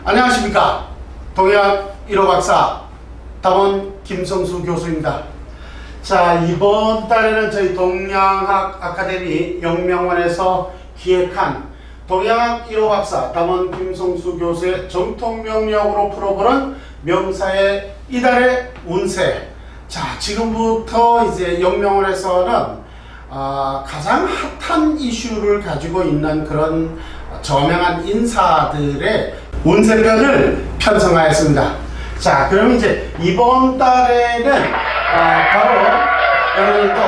안녕하십니까. 동해학 1호 박사 담원 김성수 교수입니다. 자, 이번 달에는 저희 동양학 아카데미 영명원에서 기획한 동양학 1호 박사 담원 김성수 교수의 정통명리학으로 풀어보는 명사의 이달의 운세. 자, 지금부터 이제 영명원에서는 가장 핫한 이슈를 가지고 있는 그런 저명한 인사들의 운세편을 편성하였습니다. 자, 그럼 이제 이번 달에는 바로 여러분도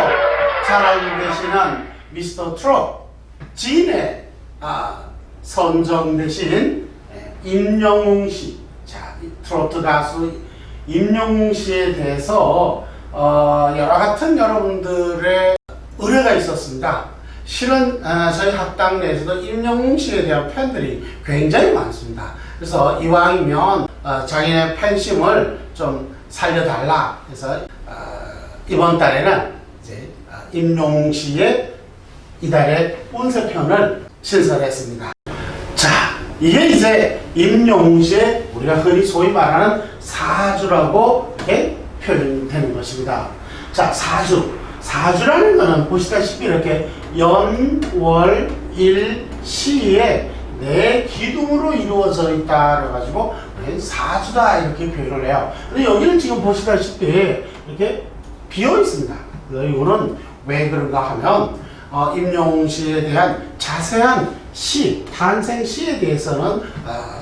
잘 알고 계시는 미스터 트롯 진에 선정되신 임영웅 씨. 자, 트로트 가수 임영웅 씨에 대해서 여러 같은 여러분들의 의뢰가 있었습니다. 실은 저희 학당 내에서도 임영웅 씨에 대한 팬들이 굉장히 많습니다. 그래서 이왕이면 자기네 팬심을 좀 살려달라 해서 이번 달에는 이제 임영웅 씨의 이달의 운세편을 신설했습니다. 자, 이게 이제 임영웅 씨의 우리가 흔히 소위 말하는 사주라고 이렇게 표현되는 것입니다. 자, 사주라는 것은 보시다시피 이렇게 연, 월, 일, 시에 네 기둥으로 이루어져 있다 그래가지고 사주다 이렇게 표현을 해요. 근데 여기는 지금 보시다시피 이렇게 비어 있습니다. 이거는 왜 그런가 하면 임영웅 씨에 대한 자세한 시, 탄생 시에 대해서는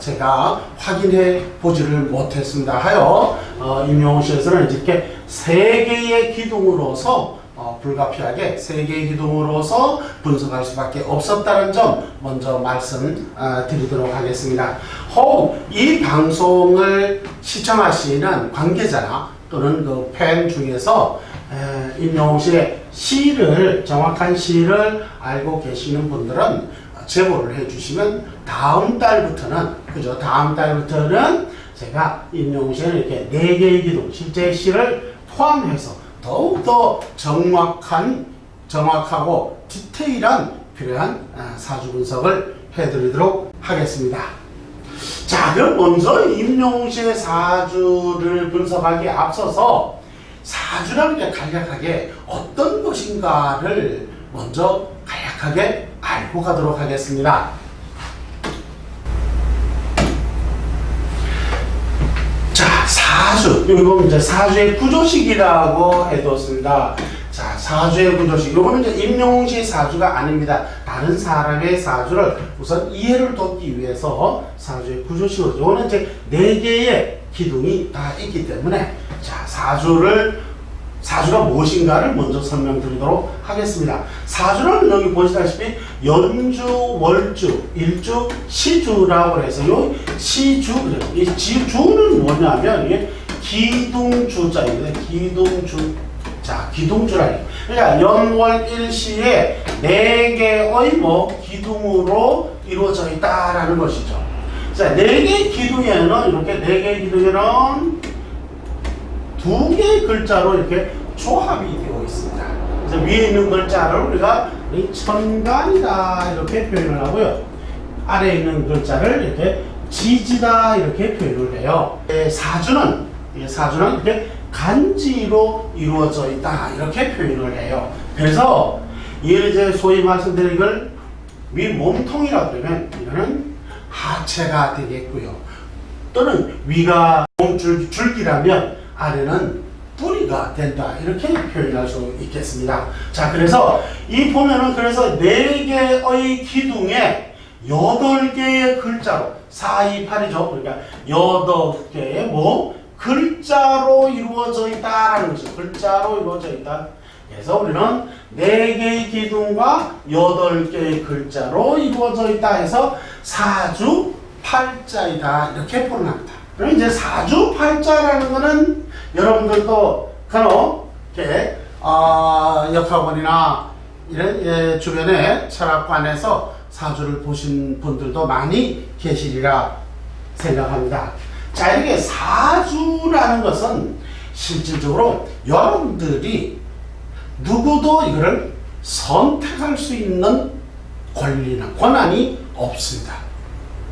제가 확인해 보지를 못했습니다. 하여 임영웅 씨에서는 이렇게 세 개의 기둥으로서 불가피하게 세 개의 기둥으로서 분석할 수밖에 없었다는 점 먼저 말씀드리도록 하겠습니다. 혹 이 방송을 시청하시는 관계자나 또는 그 팬 중에서 임영웅 씨의 시를, 정확한 시를 알고 계시는 분들은 제보를 해주시면 다음 달부터는 제가 임영웅 씨는 이렇게 네 개의 기둥, 실제 시를 포함해서 더욱더 정확하고 디테일한 필요한 사주 분석을 해드리도록 하겠습니다. 자, 그럼 먼저 임영웅 씨의 사주를 분석하기에 앞서서 사주라는 게 간략하게 어떤 것인가를 먼저 간략하게 알고 가도록 하겠습니다. 자, 사주. 이거 이제 사주의 구조식이라고 해뒀습니다. 자, 사주의 구조식. 이거는 이제 임영웅 씨의 사주가 아닙니다. 다른 사람의 사주를 우선 이해를 돕기 위해서 사주의 구조식으로. 이거는 이제 네 개의 기둥이 다 있기 때문에 자, 사주가 무엇인가를 먼저 설명드리도록 하겠습니다. 사주는 여기 보시다시피 연주, 월주, 일주, 시주라고 해서 이 시주, 이 주는 뭐냐면 이게 기둥주자입니다. 기둥주라. 그러니까 연월 일시에 네 개의 기둥으로 이루어져 있다라는 것이죠. 자, 네 개의 기둥에는 이렇게 네 개의 기둥에는 두 개의 글자로 이렇게 조합이 되어 있습니다. 그래서 위에 있는 글자를 우리가 천간이다 이렇게 표현을 하고요. 아래에 있는 글자를 이렇게 지지다 이렇게 표현을 해요. 사주는 이렇게 간지로 이루어져 있다 이렇게 표현을 해요. 그래서 이를 이제 소위 말씀드린 이걸 위 몸통이라고 그러면 이거는 하체가 되겠고요. 또는 위가 줄기라면 아래는 뿌리가 된다 이렇게 표현할 수 있겠습니다. 자, 그래서 이 보면은 그래서 네 개의 기둥에 8개의 글자로 4, 2, 8이죠. 그러니까 8개의 글자로 이루어져 있다라는 것이죠. 글자로 이루어져 있다. 그래서 우리는 4개의 기둥과 8개의 글자로 이루어져 있다 해서 사주팔자이다 이렇게 표현합니다. 그럼 이제 사주팔자라는 거는 여러분들도 간혹 이렇게 역학원이나 이런 주변에 철학관에서 사주를 보신 분들도 많이 계시리라 생각합니다. 자, 이렇게 사주라는 것은 실질적으로 여러분들이 누구도 이거를 선택할 수 있는 권리나 권한이 없습니다.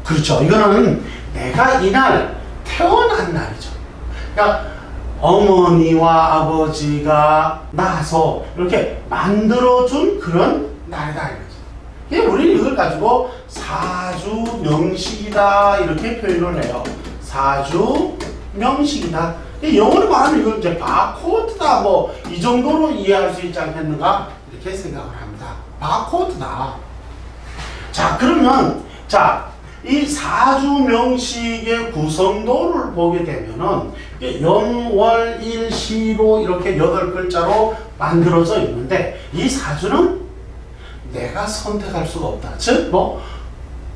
그렇죠. 이거는 내가 이날 태어난 날이죠. 그러니까 어머니와 아버지가 나서 이렇게 만들어준 그런 날이다 이거죠. 우리는 이걸 가지고 사주명식이다 이렇게 표현을 해요. 사주명식이다. 영어로 말하면 이걸 이제 바코드다 뭐 이 정도로 이해할 수 있지 않겠는가 이렇게 생각을 합니다. 바코드다. 자 그러면 이 사주명식의 구성도를 보게 되면은 연월일시로 이렇게 8글자로 만들어져 있는데 이 사주는 내가 선택할 수가 없다. 즉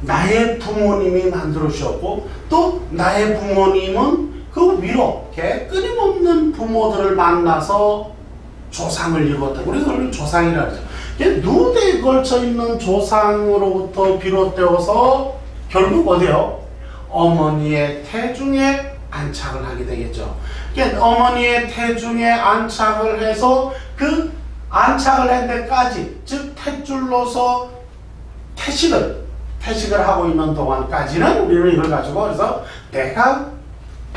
나의 부모님이 만들어 주셨고 또 나의 부모님은 그 위로 끊임없는 부모들을 만나서 조상을 이루었다. 우리가 그걸 조상이라 하죠. 누대에 걸쳐 있는 조상으로부터 비롯되어서 결국 어디요? 어머니의 태중에 안착을 하게 되겠죠. 어머니의 태중에 안착을 해서 그 안착을 한 데까지, 즉 탯줄로서 태식을 하고 있는 동안까지는 우리는 이걸 가지고 그래서 내가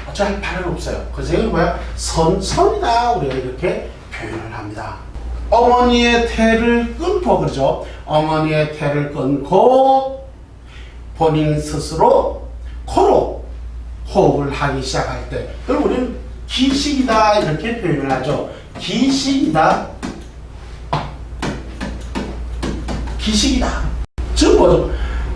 어쩔 바는 없어요. 그래서 이게 뭐야? 선천이다. 우리가 이렇게 표현을 합니다. 어머니의 태를 끊고 그러죠. 어머니의 태를 끊고 본인 스스로 코로 호흡을 하기 시작할 때 그걸 우리는 기식이다 이렇게 표현을 하죠. 기식이다. 기식이다. 즉 뭐죠?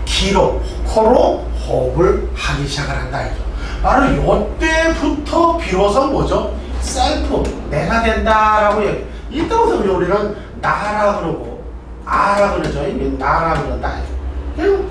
기로 코로 호흡을 하기 시작을 한다 이죠. 바로 이때부터 비로소 뭐죠? 셀프 내가 된다라고 얘기해요. 이때부터 우리는 나라 그러고 아라 그러죠. 나라 그런다. 그리고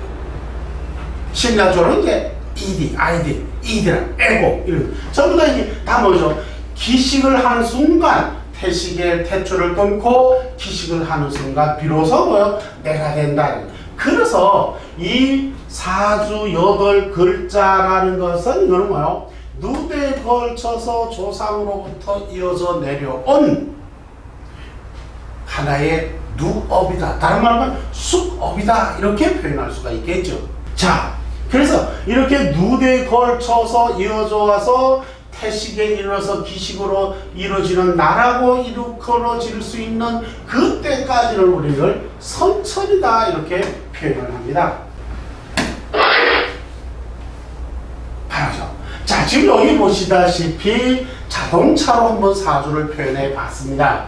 심리학적으로 이제 ED, ID, ED랑 에고 이런 전부 다 뭐죠? 기식을 하는 순간 태식의 탯줄을 끊고 기식을 하는 순간 비로소 뭐요? 내가 된다. 그래서 이 사주 8글자라는 것은 이거는 뭐요? 누대에 걸쳐서 조상으로부터 이어져 내려온 하나의 누업이다. 다른 말로 하면 숙업이다. 이렇게 표현할 수가 있겠죠. 자, 그래서 이렇게 누대에 걸쳐서 이어져 와서 태식에 이르러서 기식으로 이루어지는 나라고 일컬어질 수 있는 그때까지는 우리를 선천이다 이렇게 표현을 합니다. 바로죠. 자, 지금 여기 보시다시피 자동차로 한번 사주를 표현해 봤습니다.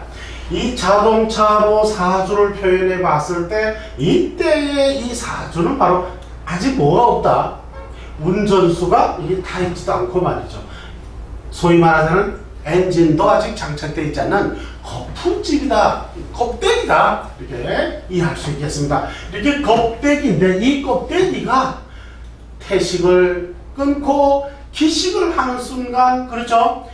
이 자동차로 사주를 표현해 봤을 때 이때의 이 사주는 바로 아직 뭐가 없다. 운전수가 이게 다 있지도 않고 말이죠. 소위 말하자면 엔진도 아직 장착되어 있지 않는 거품집이다. 껍데기다. 이렇게 이해할 수 있겠습니다. 이렇게 껍데기인데 이 껍데기가 태식을 끊고 기식을 하는 순간 그렇죠?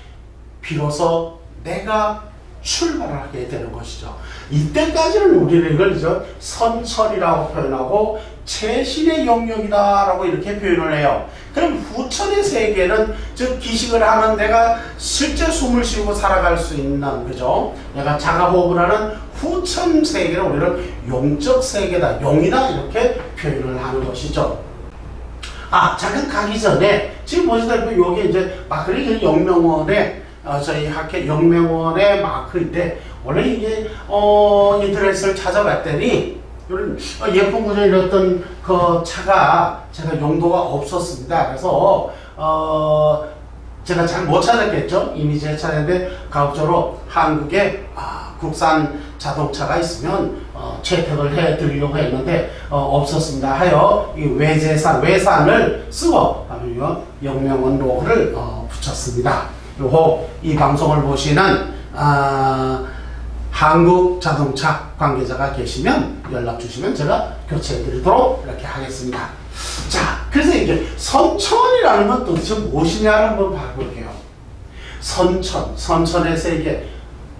비로소 내가 출발을 하게 되는 것이죠. 이때까지는 우리는 이걸 선천이라고 표현하고 최신의 영역이다라고 이렇게 표현을 해요. 그럼 후천의 세계는 즉 기식을 하는 내가 실제 숨을 쉬고 살아갈 수 있는 그죠? 내가 자가호흡을 하는 후천 세계를 우리는 용적 세계다, 용이다 이렇게 표현을 하는 것이죠. 아, 잠깐 가기 전에 지금 보시다시피 여기 이제 마크리 영명원의 저희 학회 영명원의 마크인데 원래 이게 인터넷을 찾아봤더니 이런 예쁜 구조의 어떤 그 차가 제가 용도가 없었습니다. 그래서 제가 잘 못 찾았겠죠. 이미 제가 찾았는데 가급적으로 한국에 국산 자동차가 있으면 채택을 해드리려고 했는데 없었습니다. 하여 이 외산을 쓰고 영명원 로고를 붙였습니다. 그리고 이 방송을 보시는 한국 자동차 관계자가 계시면 연락 주시면 제가 교체해 드리도록 이렇게 하겠습니다. 자, 그래서 이제 선천이라는 건 도대체 무엇이냐를 한번 봐볼게요. 선천의 세계.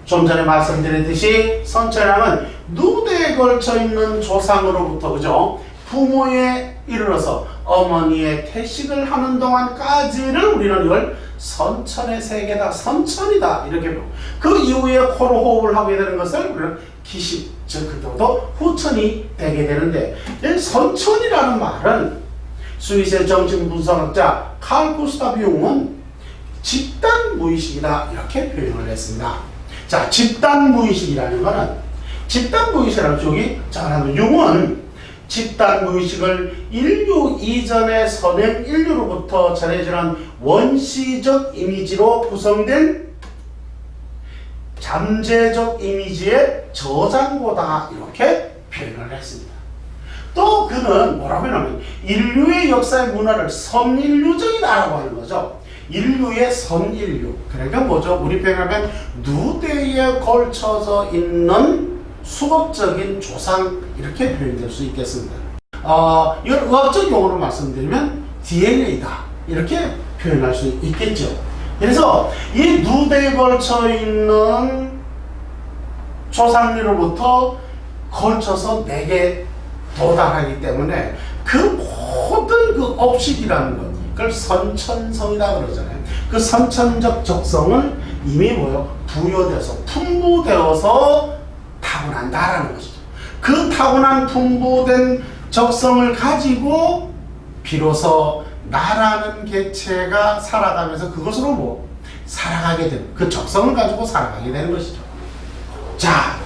좀 전에 말씀드렸듯이 선천이라면 누대에 걸쳐 있는 조상으로부터 그죠? 부모에 이르러서 어머니의 태식을 하는 동안까지를 우리는 이걸 선천의 세계다, 선천이다 이렇게 그 이후에 코로 호흡을 하게 되는 것을 우리는 기식, 즉 그때부터 후천이 되게 되는데 선천이라는 말은 스위스의 정신 분석학자 칼 구스타브 융은 집단 무의식이다 이렇게 표현을 했습니다. 자, 집단 무의식이라는 것은 집단 무의식이라는 쪽이 자, 융은 집단 무의식을 인류 이전의 선행 인류로부터 전해지는 원시적 이미지로 구성된 잠재적 이미지의 저장고다 이렇게 표현을 했습니다. 또 그는 뭐라고 하냐면 인류의 역사의 문화를 선인류적이다라고 하는 거죠. 인류의 선인류. 그러니까 뭐죠? 우리 표현하면 누대에 걸쳐져 있는 수법적인 조상 이렇게 표현될 수 있겠습니다. 이걸 의학적 용어로 말씀드리면 DNA다 이렇게 표현할 수 있겠죠. 그래서 이 누대에 걸쳐 있는 조상류로부터 걸쳐서 내게 도달하기 때문에 그 모든 그 업식이라는 것, 그걸 선천성이다 그러잖아요. 그 선천적 적성을 이미 뭐요? 부여돼서 풍부되어서 타고난다라는 것이죠. 그 타고난 풍부된 적성을 가지고 비로소 나라는 개체가 살아가면서 그것으로 뭐 살아가게 되는 그 적성을 가지고 살아가게 되는 것이죠. 자,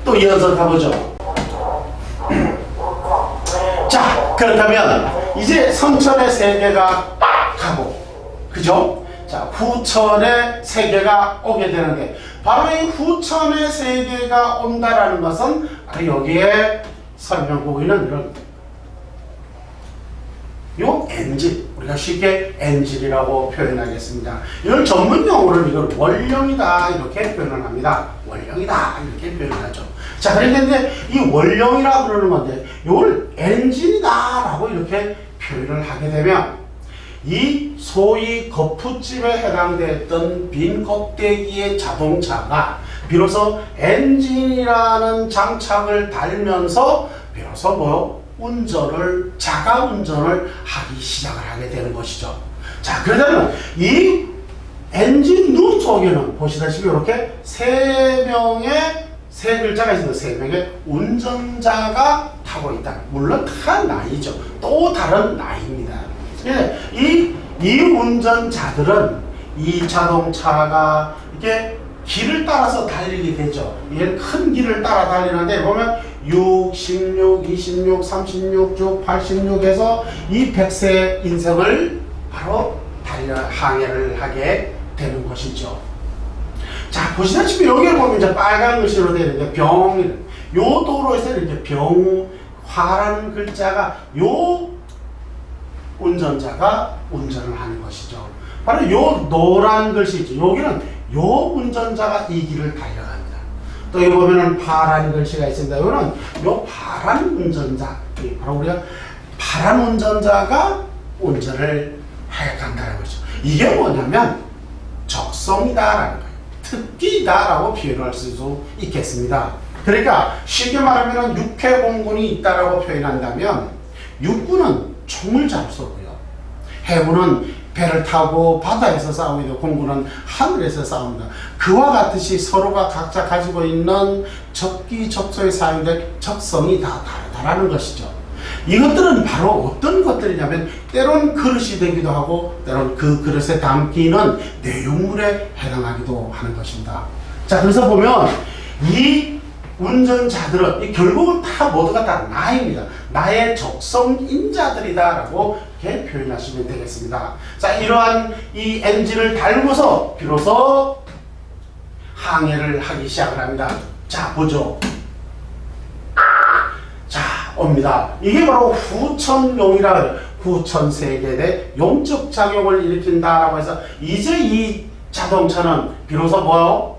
또 이어서 가보죠. 자, 그렇다면 이제 선천의 세계가 가고, 그죠? 자, 후천의 세계가 오게 되는데, 바로 이 후천의 세계가 온다라는 것은 바로 여기에 설명보기는 이런 요 엔진, 우리가 쉽게 엔진이라고 표현하겠습니다. 이걸 전문 용어로 이걸 원령이다 이렇게 표현을 합니다. 원령이다 이렇게 표현하죠. 자, 그런데 이 원령이라고 그러는 건데 이걸 엔진이다라고 이렇게 표현을 하게 되면 이 소위 거푸집에 해당됐던 빈 껍데기의 자동차가 비로소 엔진이라는 장착을 달면서 비로소 뭐요? 자가 운전을 하기 시작을 하게 되는 것이죠. 자, 그러자면 이 엔진 눈 속에는 보시다시피 이렇게 세 글자가 있습니다. 세 명의 운전자가 타고 있다. 물론 다 나이죠. 또 다른 나이입니다. 이 운전자들은 이 자동차가 이렇게 길을 따라서 달리게 되죠. 이게 큰 길을 따라 달리는데 보면 6, 16, 26, 36, 6, 86에서 이 100세 인생을 바로 항해를 하게 되는 것이죠. 자, 보시다시피 여기에 보면 이제 빨간 글씨로 되어 있는데 요 도로에서 이렇게 병화라는 글자가 요 운전자가 운전을 하는 것이죠. 바로 요 노란 글씨죠. 여기는 요 운전자가 이 길을 달려갑니다. 또 여기 보면은 파란 글씨가 있습니다. 이거는 요 파란 운전자, 바로 우리가 파란 운전자가 운전을 해간다는 거죠. 이게 뭐냐면 적성이다라는 거예요. 특기다라고 표현할 수 있겠습니다. 그러니까 쉽게 말하면 육해공군이 있다라고 표현한다면 육군은 총을 잘 쏘고요. 해군은 배를 타고 바다에서 싸우게 되고 공군은 하늘에서 싸웁니다. 그와 같듯이 서로가 각자 가지고 있는 적기적소에 사용될 적성이 다 다르다라는 것이죠. 이것들은 바로 어떤 것들이냐면 때론 그릇이 되기도 하고 때론 그 그릇에 담기는 내용물에 해당하기도 하는 것입니다. 자, 그래서 보면 이 운전자들은 결국은 다 모두가 다 나입니다. 나의 적성인자들이다라고 이렇게 표현하시면 되겠습니다. 자, 이러한 이 엔진을 달고서 비로소 항해를 하기 시작을 합니다. 자, 보죠. 자, 옵니다. 이게 바로 후천용이라 해요. 후천세계에 대해 용적 작용을 일으킨다라고 해서 이제 이 자동차는 비로소 뭐요?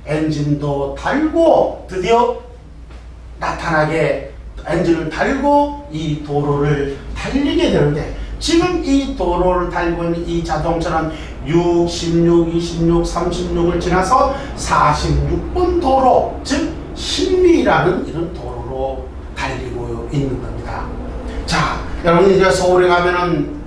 엔진도 달고 드디어 나타나게 엔진을 달고 이 도로를 달리게 되는데 지금 이 도로를 달고 있는 이 자동차는 6, 16, 26, 36을 지나서 46번 도로, 즉 신미라는 이런 도로로 달리고 있는 겁니다. 자, 여러분 이제 서울에 가면은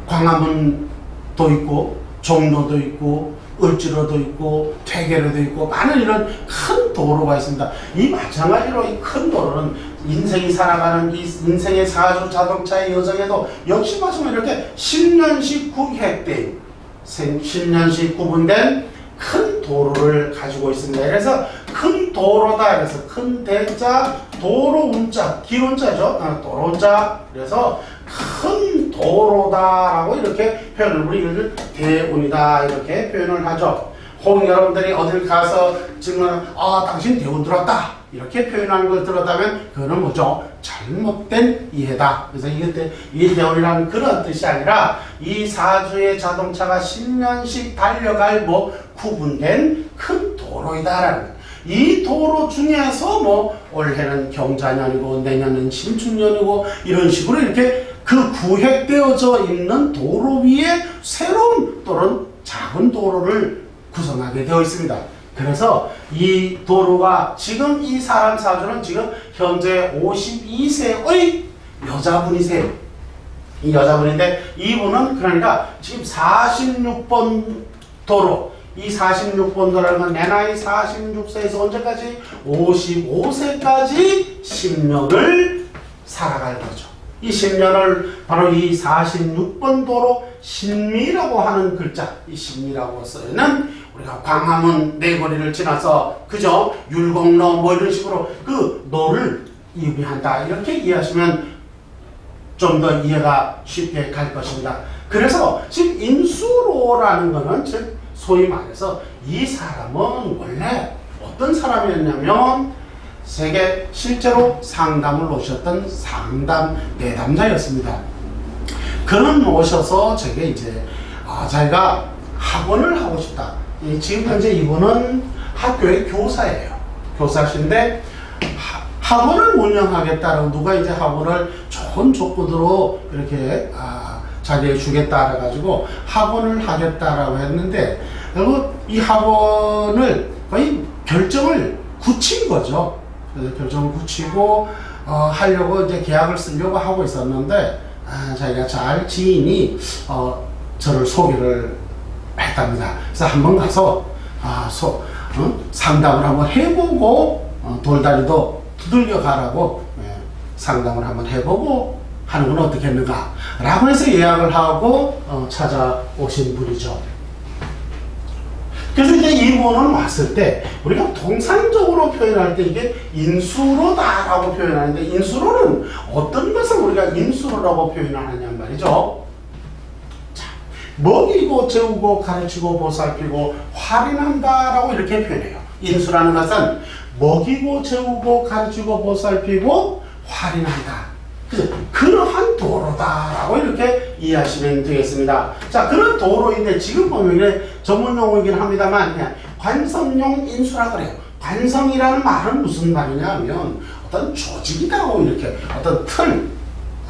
광화문도 있고 종로도 있고 을지로도 있고 퇴계로도 있고 많은 이런 큰 큰 도로가 있습니다. 이 마찬가지로 이 큰 도로는 인생이 살아가는 이 인생의 사주 자동차의 여정에도 역시 마찬가지로 이렇게 10년씩 구획된 10년씩 구분된 큰 도로를 가지고 있습니다. 그래서 큰 도로다. 그래서 큰 대자, 도로 운자, 기운자죠. 도로 운자. 그래서 큰 도로다라고 이렇게 표현을 우리를 대운이다 이렇게 표현을 하죠. 혹 여러분들이 어딜 가서 지금 당신 대운 들었다 이렇게 표현하는 걸 들었다면 그거는 뭐죠? 잘못된 이해다. 그래서 이 대운이라는 그런 뜻이 아니라 이 사주의 자동차가 10년씩 달려갈 구분된 큰 도로이다라는 이 도로 중에서 올해는 경자년이고 내년은 신축년이고 이런 식으로 이렇게 그 구획되어져 있는 도로 위에 새로운 또는 작은 도로를 구성하게 되어 있습니다. 그래서 이 도로가 지금 이 사람 사주는 지금 현재 52세의 여자분이세요. 이 여자분인데 이분은 그러니까 지금 46번 도로 이 46번 도라는 건 내 나이 46세에서 언제까지? 55세까지 10년을 살아갈 거죠. 이 10년을 바로 이 46번 도로 신미라고 하는 글자, 이 신미라고 쓰는 우리가 광화문 네거리를 지나서 그죠? 율곡로 이런 식으로 그 노를 의미한다. 이렇게 이해하시면 좀 더 이해가 쉽게 갈 것입니다. 그래서 지금 인수로라는 거는 즉 소위 말해서 이 사람은 원래 어떤 사람이었냐면 세계 실제로 상담을 오셨던 상담 내담자였습니다. 그는 오셔서 제게 이제 자기가 학원을 하고 싶다. 지금 현재 이분은 학교의 교사예요. 교사신데 학원을 운영하겠다라고 누가 이제 학원을 좋은 조건으로 이렇게 자기에게 주겠다 해가지고 학원을 하겠다라고 했는데 그리고 이 학원을 거의 결정을 굳힌 거죠. 그래서 결정을 굳히고 하려고 이제 계약을 쓰려고 하고 있었는데 자기가 잘 지인이 저를 소개를 했답니다. 그래서 한번 가서 상담을 한번 해보고 돌다리도 두들겨 가라고 상담을 한번 해보고 하는 건 어떻겠는가 라고 해서 예약을 하고 찾아오신 분이죠. 그래서 이제 이분은 왔을 때 우리가 통상적으로 표현할 때 이게 인수로다라고 표현하는데 인수로는 어떤 것을 우리가 인수로라고 표현하느냐 말이죠. 자, 먹이고 재우고 가르치고 보살피고 활인한다라고 이렇게 표현해요. 인수라는 것은 먹이고 재우고 가르치고 보살피고 활인한다. 그러한 도로다라고 이렇게 이해하시면 되겠습니다. 자, 그런 도로인데 지금 보면 이게 전문 용어이긴 합니다만 그냥 관성용 인수라 그래요. 관성이라는 말은 무슨 말이냐면 어떤 조직이다고 이렇게 어떤 틀,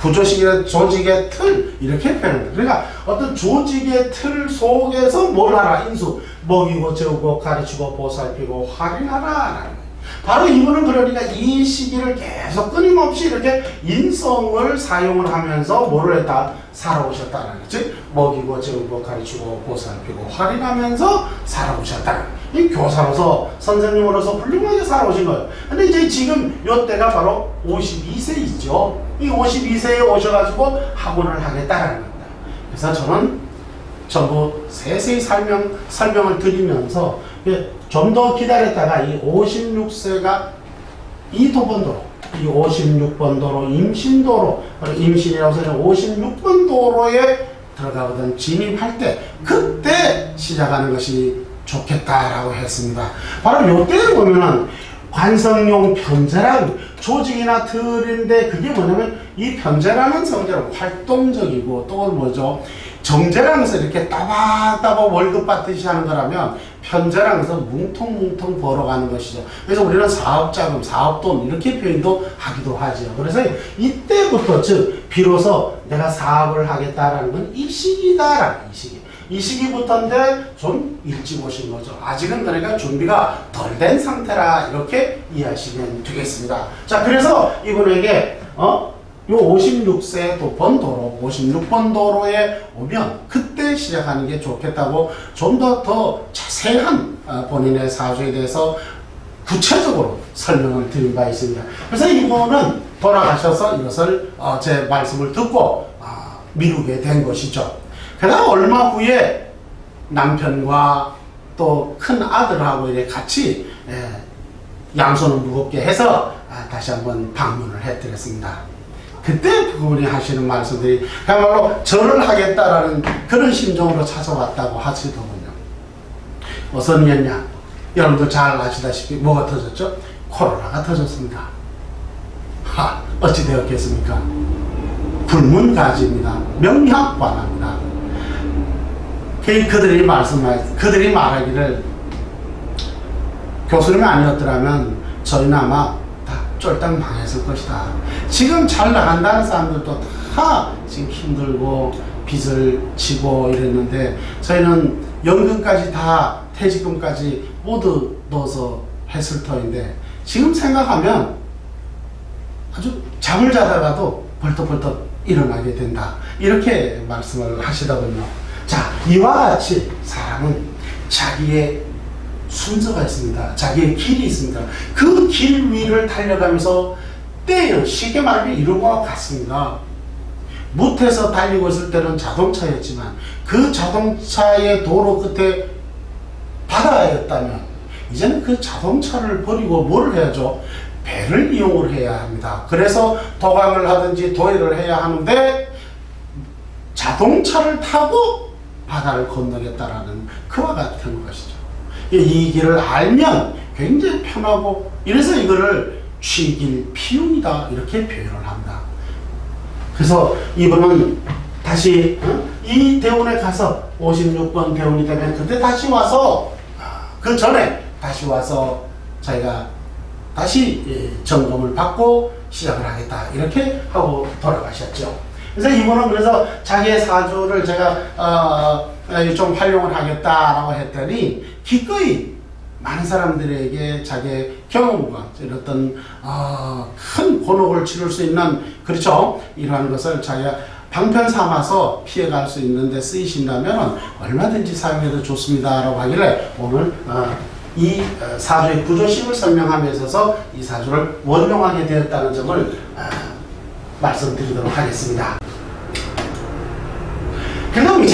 구조식의 조직의 틀 이렇게 표현합니다. 그러니까 어떤 조직의 틀 속에서 뭘 하라 인수 먹이고 재우고 가르치고 보살피고 활인하라라는 거예요. 바로 이분은 그러니까 이 시기를 계속 끊임없이 이렇게 인성을 사용을 하면서 뭐를 했다? 살아오셨다는 거지. 먹이고 재우고 가르치고 보살피고 활인하면서 살아오셨다는 이 교사로서 선생님으로서 훌륭하게 살아오신 거예요. 근데 이제 지금 요때가 바로 52세이죠. 이 52세에 오셔가지고 학원을 하겠다라는 겁니다. 그래서 저는 전부 세세히 설명을 드리면서 좀 더 기다렸다가 이 56세가 이 도번도로, 이 56번 도로, 임신도로, 임신이라고 해서 56번 도로에 들어가거든 진입할 때 그때 시작하는 것이 좋겠다라고 했습니다. 바로 요때 보면은 관성용 편제란 조직이나 틀인데 그게 뭐냐면 이 편제라는 성질은 활동적이고 또 뭐죠? 정제라는 것을 이렇게 따박따박 월급 받듯이 하는 거라면 편제라는 것은 뭉텅뭉텅 벌어가는 것이죠. 그래서 우리는 사업자금, 사업돈 이렇게 표현도 하기도 하죠. 그래서 이때부터 즉 비로소 내가 사업을 하겠다라는 건 이 시기다라는 이 시기. 이 시기부터인데 좀 일찍 오신 거죠. 아직은 그러니까 준비가 덜 된 상태라 이렇게 이해하시면 되겠습니다. 자, 그래서 이분에게 요 56세 번도로 56번 도로에 오면 그때 시작하는 게 좋겠다고 좀 더 자세한 본인의 사주에 대해서 구체적으로 설명을 드린 바 있습니다. 그래서 이분은 돌아가셔서 이것을 제 말씀을 듣고 미루게 된 것이죠. 그러다 얼마 후에 남편과 또 큰 아들하고 이렇게 같이 양손을 무겁게 해서 다시 한번 방문을 해드렸습니다. 그때 그분이 하시는 말씀들이 그야말로 절을 하겠다라는 그런 심정으로 찾아왔다고 하시더군요. 어떤 일이냐? 여러분들 잘 아시다시피 뭐가 터졌죠? 코로나가 터졌습니다. 어찌 되었겠습니까? 불문가지입니다. 명약관합니다. 그들이 말하기를 교수님이 아니었더라면 저희는 아마 다 쫄딱 망했을 것이다. 지금 잘 나간다는 사람들도 다 지금 힘들고 빚을 지고 이랬는데 저희는 연금까지 다 퇴직금까지 모두 넣어서 했을 터인데 지금 생각하면 아주 잠을 자다가도 벌떡벌떡 일어나게 된다. 이렇게 말씀을 하시더군요. 자, 이와 같이 사람은 자기의 순서가 있습니다. 자기의 길이 있습니다. 그 길 위를 달려가면서 때요, 쉽게 말하면 이런 것과 같습니다. 못해서 달리고 있을 때는 자동차였지만 그 자동차의 도로 끝에 바다였다면 이제는 그 자동차를 버리고 뭘 해야죠? 배를 이용을 해야 합니다. 그래서 도강을 하든지 도해를 해야 하는데 자동차를 타고 바다를 건너겠다라는 그와 같은 것이죠. 이 길을 알면 굉장히 편하고 이래서 이거를 취길 피운이다 이렇게 표현을 합니다. 그래서 이분은 다시 이 대운에 가서 56번 대운이 되면 그때 다시 와서 그 전에 다시 와서 자기가 다시 점검을 받고 시작을 하겠다 이렇게 하고 돌아가셨죠. 그래서 이분은 그래서 자기의 사주를 제가 좀 활용을 하겠다라고 했더니 기꺼이 많은 사람들에게 자기의 경험과 어떤 큰 곤혹을 치를 수 있는 그렇죠 이러한 것을 자기가 방편 삼아서 피해갈 수 있는데 쓰이신다면 얼마든지 사용해도 좋습니다라고 하길래 오늘 이 사주의 구조식을 설명함에 있어서 이 사주를 원용하게 되었다는 점을 말씀드리도록 하겠습니다. 그럼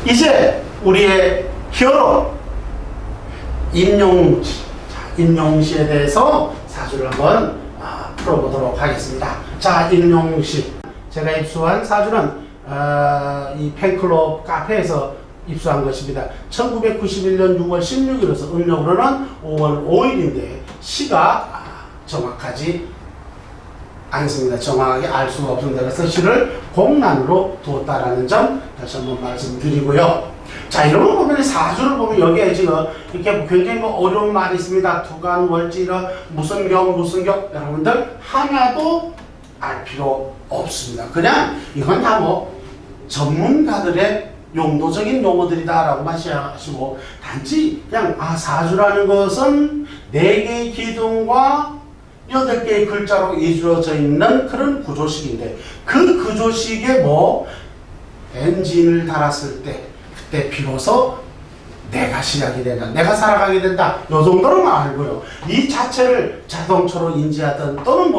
이제 우리의 히어로 임용시에 대해서 사주를 한번 풀어보도록 하겠습니다. 자, 임용시 제가 입수한 사주는 이 팬클럽 카페에서 입수한 것입니다. 1991년 6월 16일에서 음력으로는 5월 5일인데 시가 정확하지 않습니다. 정확하게 알 수가 없습니다. 그래서 시를 공란으로 두었다라는 점 다시 한번 말씀드리고요. 자, 이런 거 보면 사주를 보면 여기에 지금 이렇게 굉장히 어려운 말이 있습니다. 두간, 월지라, 무슨 경, 여러분들 하나도 알 필요 없습니다. 그냥 이건 다 전문가들의 용도적인 용어들이다라고만 생각하시고 단지 그냥 사주라는 것은 4개의 기둥과 8개의 글자로 이루어져 있는 그런 구조식인데 그 구조식에 엔진을 달았을 때 그때 비로소 내가 시작이 된다. 내가 살아가게 된다. 요 정도로만 알고요. 이 자체를 자동차로 인지하든 또는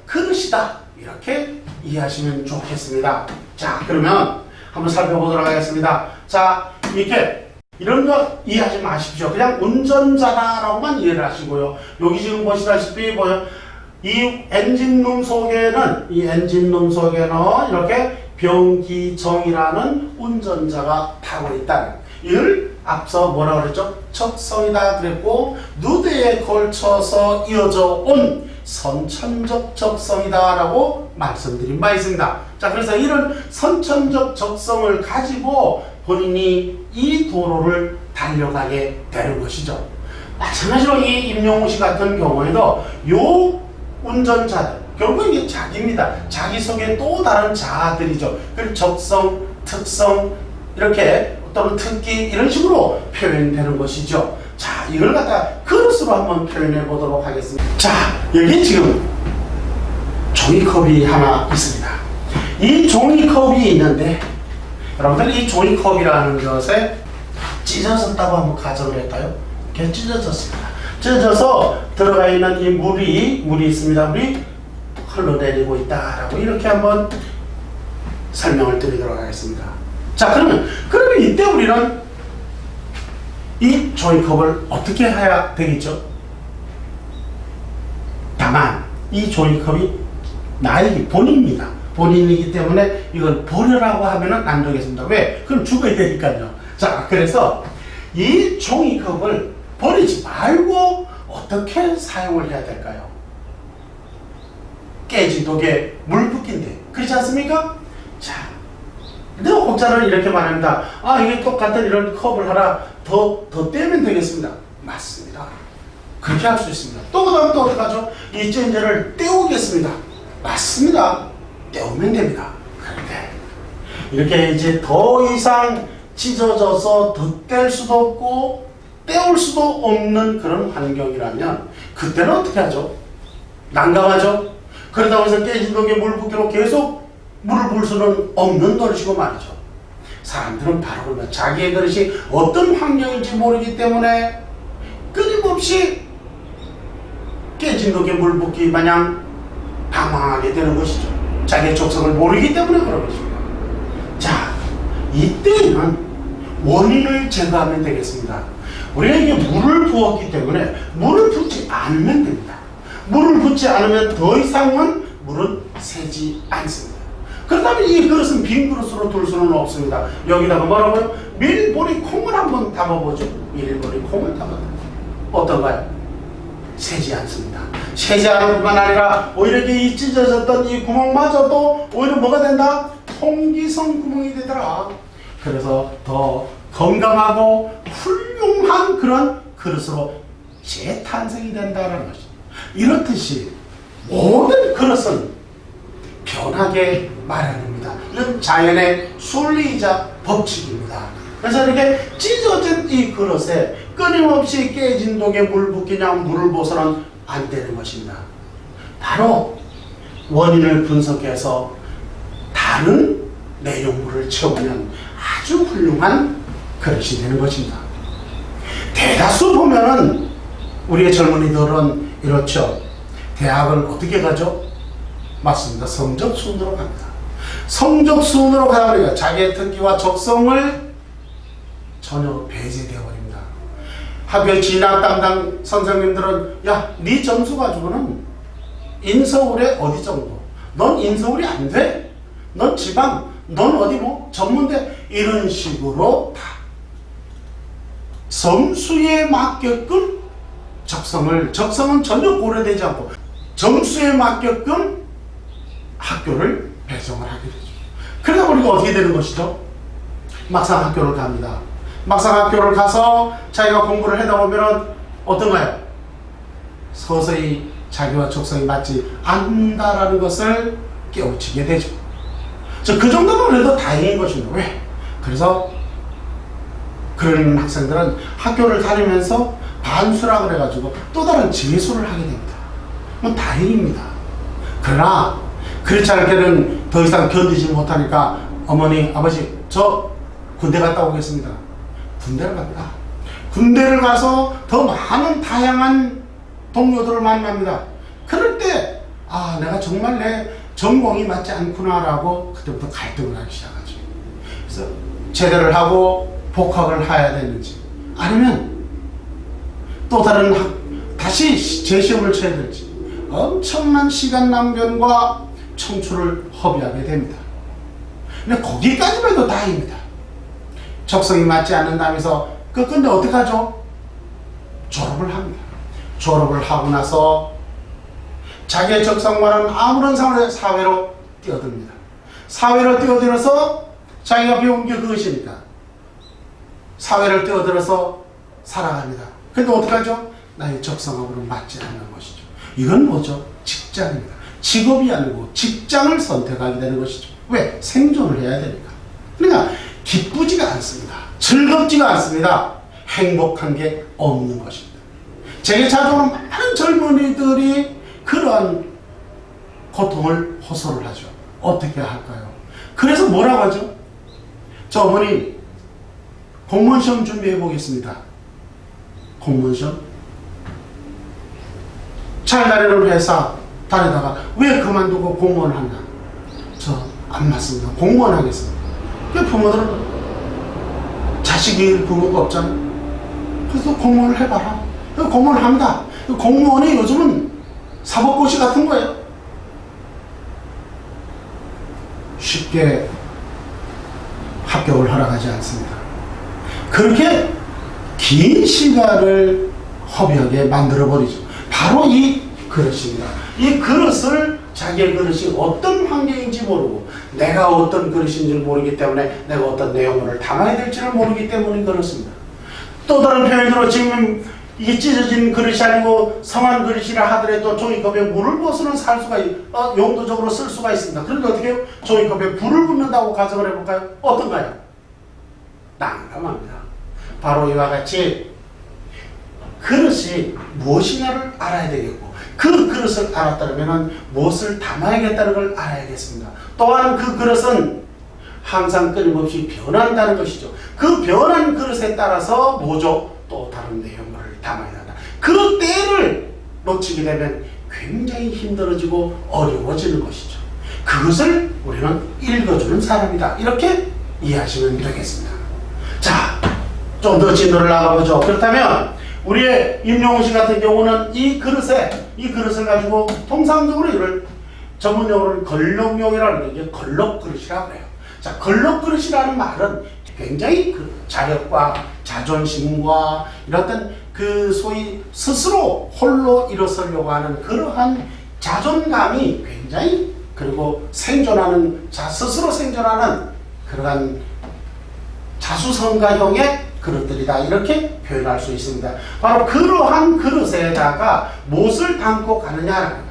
그릇이다. 이렇게 이해하시면 좋겠습니다. 자, 그러면 한번 살펴보도록 하겠습니다. 자, 이렇게 이런 거 이해하지 마십시오. 그냥 운전자다라고만 이해를 하시고요. 여기 지금 보시다시피 이 엔진룸 속에는 이렇게 병기정이라는 운전자가 타고 있다는 이걸 앞서 뭐라고 그랬죠? 적성이다 그랬고 누대에 걸쳐서 이어져 온 선천적 적성이다 라고 말씀드린 바 있습니다. 자, 그래서 이런 선천적 적성을 가지고 본인이 이 도로를 달려가게 되는 것이죠. 마찬가지로 이 임용시 같은 경우에도 요 운전자들 결국은 이게 자기입니다. 자기 속에 또 다른 자아들이죠. 그리고 적성, 특성 이렇게 또는 특기 이런 식으로 표현되는 것이죠. 자, 이걸 갖다 그릇으로 한번 표현해 보도록 하겠습니다. 자, 여기 지금 종이컵이 하나 있습니다. 이 종이컵이 있는데 여러분들 이 종이컵이라는 것에 찢어졌다고 한번 가정을 할까요? 이렇게 찢어졌습니다. 찢어져서 들어가 있는 이 물이 있습니다. 물이 흘러내리고 있다라고 이렇게 한번 설명을 드리도록 하겠습니다. 자, 그러면 이때 우리는 이 종이컵을 어떻게 해야 되겠죠? 다만 이 종이컵이 나의 본인입니다. 본인이기 때문에 이걸 버려라고 하면은 안 되겠습니다. 왜? 그럼 죽어야 되니까요. 자, 그래서 이 종이컵을 버리지 말고 어떻게 사용을 해야 될까요? 깨진 독에 물 붓기인데 그렇지 않습니까? 자, 내가 공짜를 이렇게 말합니다. 아, 이게 똑같은 이런 컵을 하나 더 떼면 되겠습니다. 맞습니다. 그렇게 할 수 있습니다. 또 그다음 또 어떡하죠? 이 젠제를 떼우겠습니다. 맞습니다. 떼우면 됩니다. 그런데 이렇게 이제 더 이상 찢어져서 더 뗄 수도 없고 떼올 수도 없는 그런 환경이라면 그때는 어떻게 하죠? 난감하죠? 그러다고 해서 깨진 독에 물 붓기로 계속 물을 부을 수는 없는 노릇이고 말이죠. 사람들은 바로 그러면 자기의 그릇이 어떤 환경인지 모르기 때문에 끊임없이 깨진 독에 물 붓기 마냥 방황하게 되는 것이죠. 자기의 족성을 모르기 때문에 그런 것입니다. 자, 이때는 원인을 제거하면 되겠습니다. 우리가 이게 물을 부었기 때문에 물을 붓지 않으면 됩니다. 물을 붓지 않으면 더 이상은 물은 새지 않습니다. 그렇다면 이 그릇은 빈 그릇으로 둘 수는 없습니다. 여기다가 뭐라고요? 밀보리 콩을 한번 담아보죠. 밀보리 콩을 담아보죠. 어떤가요? 새지 않습니다. 새지 않을 뿐만 아니라 오히려 이 찢어졌던 이 구멍마저도 오히려 뭐가 된다? 통기성 구멍이 되더라. 그래서 더 건강하고 훌륭한 그런 그릇으로 재탄생이 된다는 것입니다. 이렇듯이 모든 그릇은 변하게 마련입니다. 이건 자연의 순리이자 법칙입니다. 그래서 이렇게 찢어진 이 그릇에 끊임없이 깨진 독에 물 붓기냐 물을 부어서는 안 되는 것입니다. 바로 원인을 분석해서 다른 내용물을 채우면 아주 훌륭한 그릇이 되는 것입니다. 대다수 보면은 우리의 젊은이들은 이렇죠. 대학을 어떻게 가죠? 맞습니다. 성적 순으로 갑니다. 성적 순으로 가다 보니까 자기의 특기와 적성을 전혀 배제되어 버립니다. 학교 진학 담당 선생님들은 야, 네 점수 가지고는 인서울에 어디 정도, 넌 인서울이 안 돼, 넌 지방, 넌 어디 뭐 전문대, 이런 식으로 다 점수에 맞게끔 적성은 전혀 고려되지 않고 점수에 맞게끔 학교를 배정을 하게 되죠. 그러다 보니까 어떻게 되는 것이죠? 막상 학교를 갑니다. 막상 학교를 가서 자기가 공부를 하다 보면 어떤가요? 서서히 자기와 적성이 맞지 않는다라는 것을 깨우치게 되죠. 그 정도면 그래도 다행인 것입니다. 왜? 그래서 그런 학생들은 학교를 다니면서 반수라 그래가지고 또 다른 재수를 하게 됩니다. 다행입니다. 그러나 그렇지 않게는 더 이상 견디지 못하니까 어머니, 아버지, 저 군대 갔다 오겠습니다. 군대를 갑니다. 군대를 가서 더 많은 다양한 동료들을 만납니다. 그럴 때 아, 내가 정말 내 전공이 맞지 않구나라고 그때부터 갈등을 하기 시작하죠. 그래서 제대를 하고 복학을 해야 되는지 아니면 또 다른 다시 재시험을 쳐야 될지 엄청난 시간 낭비과 청춘을 허비하게 됩니다. 근데 거기까지만 해도 다행입니다. 적성이 맞지 않는다면서 근데 어떻게 하죠? 졸업을 합니다. 졸업을 하고 나서 자기의 적성과는 아무런 상관없이 사회로 뛰어듭니다. 사회로 뛰어들어서 자기가 배운 게 그것이니까 사회를 뛰어들어서 살아갑니다. 근데 어떻게 하죠? 나의 적성하고는 맞지 않는 것이죠. 이건 뭐죠? 직장입니다. 직업이 아니고 직장을 선택하게 되는 것이죠. 왜? 생존을 해야 되니까. 그러니까 기쁘지가 않습니다. 즐겁지가 않습니다. 행복한 게 없는 것입니다. 제게 찾아오는 많은 젊은이들이 그러한 고통을 호소를 하죠. 어떻게 할까요? 그래서 뭐라고 하죠? 저 어머니 공무원 시험 준비해 보겠습니다. 공무원 시험? 잘 다니는 회사 다니다가 왜 그만두고 공무원 하냐? 저 안 맞습니다. 공무원 하겠습니다. 그 부모들은 자식이 부모가 없잖아. 그래서 공무원을 해봐라. 공무원을 합니다. 공무원이 요즘은 사법고시 같은 거예요. 쉽게 합격을 허락하지 않습니다. 그렇게 긴 시간을 허비하게 만들어버리죠. 바로 이 그릇입니다. 이 그릇을 자기의 그릇이 어떤 환경인지 모르고 내가 어떤 그릇인지 모르기 때문에 내가 어떤 내용물을 담아야 될지를 모르기 때문에 그렇습니다. 또 다른 표현으로 지금 이게 찢어진 그릇이 아니고 성한 그릇이라 하더라도 종이컵에 물을 부어서는 살 수가 용도적으로 쓸 수가 있습니다. 그런데 어떻게 해요? 종이컵에 불을 붓는다고 가정을 해볼까요? 어떤가요? 난감합니다. 바로 이와 같이 그릇이 무엇이냐를 알아야 되겠고 그 그릇을 알았다면 무엇을 담아야겠다는 걸 알아야겠습니다. 또한 그 그릇은 항상 끊임없이 변한다는 것이죠. 그 변한 그릇에 따라서 뭐죠? 또 다른 내용물을 담아야 한다. 그 때를 놓치게 되면 굉장히 힘들어지고 어려워지는 것이죠. 그것을 우리는 읽어주는 사람이다. 이렇게 이해하시면 되겠습니다. 자, 좀 더 진도를 나가보죠. 그렇다면 우리의 임영웅 씨 같은 경우는 이 그릇을 가지고 통상적으로 이를 전문용어로는 걸럭용이라는 게 걸럭 그릇이라고 해요. 자, 걸럭 그릇이라는 말은 굉장히 그 자력과 자존심과 이런 그 소위 스스로 홀로 일어서려고 하는 그러한 자존감이 굉장히 그리고 생존하는 스스로 생존하는 그러한 자수성가형의 그릇들이다 이렇게 표현할 수 있습니다. 바로 그러한 그릇에다가 무엇을 담고 가느냐라는 거예요.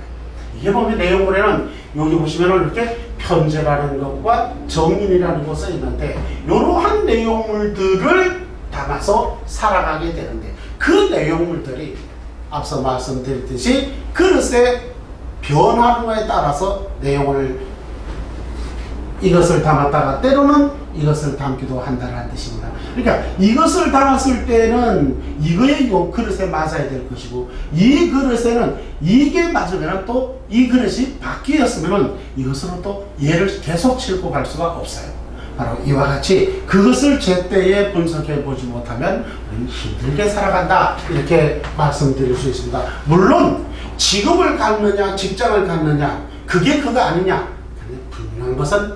이게 보면 내용물에는 여기 보시면 이렇게 편제라는 것과 정인이라는 것이 있는데 이러한 내용물들을 담아서 살아가게 되는데 그 내용물들이 앞서 말씀드렸듯이 그릇의 변하는 거에 따라서 내용을 이것을 담았다가 때로는 이것을 담기도 한다는 뜻입니다. 그러니까 이것을 담았을 때는 이거의 그릇에 맞아야 될 것이고 이 그릇에는 이게 맞으면 또 이 그릇이 바뀌었으면 이것으로 또 얘를 계속 싣고 갈 수가 없어요. 바로 이와 같이 그것을 제때에 분석해 보지 못하면 우리는 힘들게 살아간다 이렇게 말씀드릴 수 있습니다. 물론 직업을 갖느냐 직장을 갖느냐 그게 그거 아니냐. 근데 분명한 것은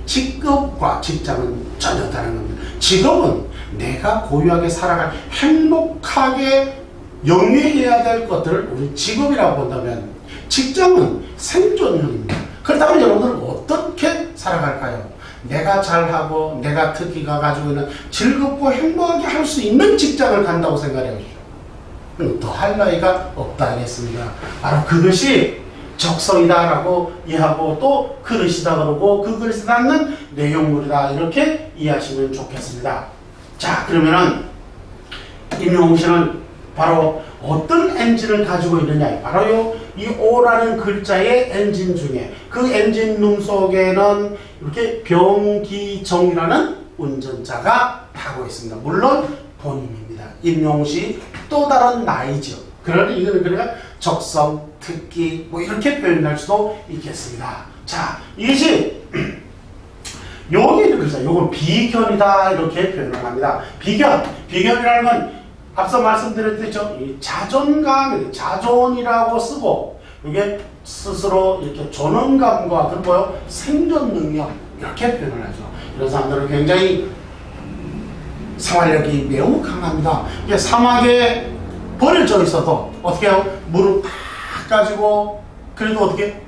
직업과 직장은 전혀 다른 겁니다. 직업은 내가 고유하게 살아갈 행복하게 영위해야 될 것들을 우리 직업이라고 본다면 직장은 생존형입니다. 그렇다면 여러분들은 어떻게 살아갈까요? 내가 잘하고 내가 특기가 가지고 있는 즐겁고 행복하게 할 수 있는 직장을 간다고 생각해 보십시오. 더 할 나위가 없다 하겠습니다. 바로 그것이 적성이다라고 이해하고 또 그릇이다 그러고 그 그릇에 닿는 내용물이다 이렇게 이해하시면 좋겠습니다. 자, 그러면은 임영웅 씨는 바로 어떤 엔진을 가지고 있느냐, 바로 이 O라는 글자의 엔진 중에 그 엔진룸 속에는 이렇게 병기정이라는 운전자가 타고 있습니다. 물론 본인입니다. 임영웅 씨 또 다른 나이죠. 그러니 이거는 그러니까 적성, 특기 뭐 이렇게 표현할 수도 있겠습니다. 자, 이것이 여기 있는 글자, 요건 비견이다 이렇게 표현을 합니다. 비견이라는 건 앞서 말씀드렸듯이 이 자존감, 자존이라고 쓰고 이게 스스로 이렇게 존엄감과 그리고 생존 능력 이렇게 표현을 하죠. 이런 사람들은 굉장히 생활력이 매우 강합니다. 이게 사막에 버려져 있어도 어떻게 해요? 무릎 탁 가지고 그래도 어떻게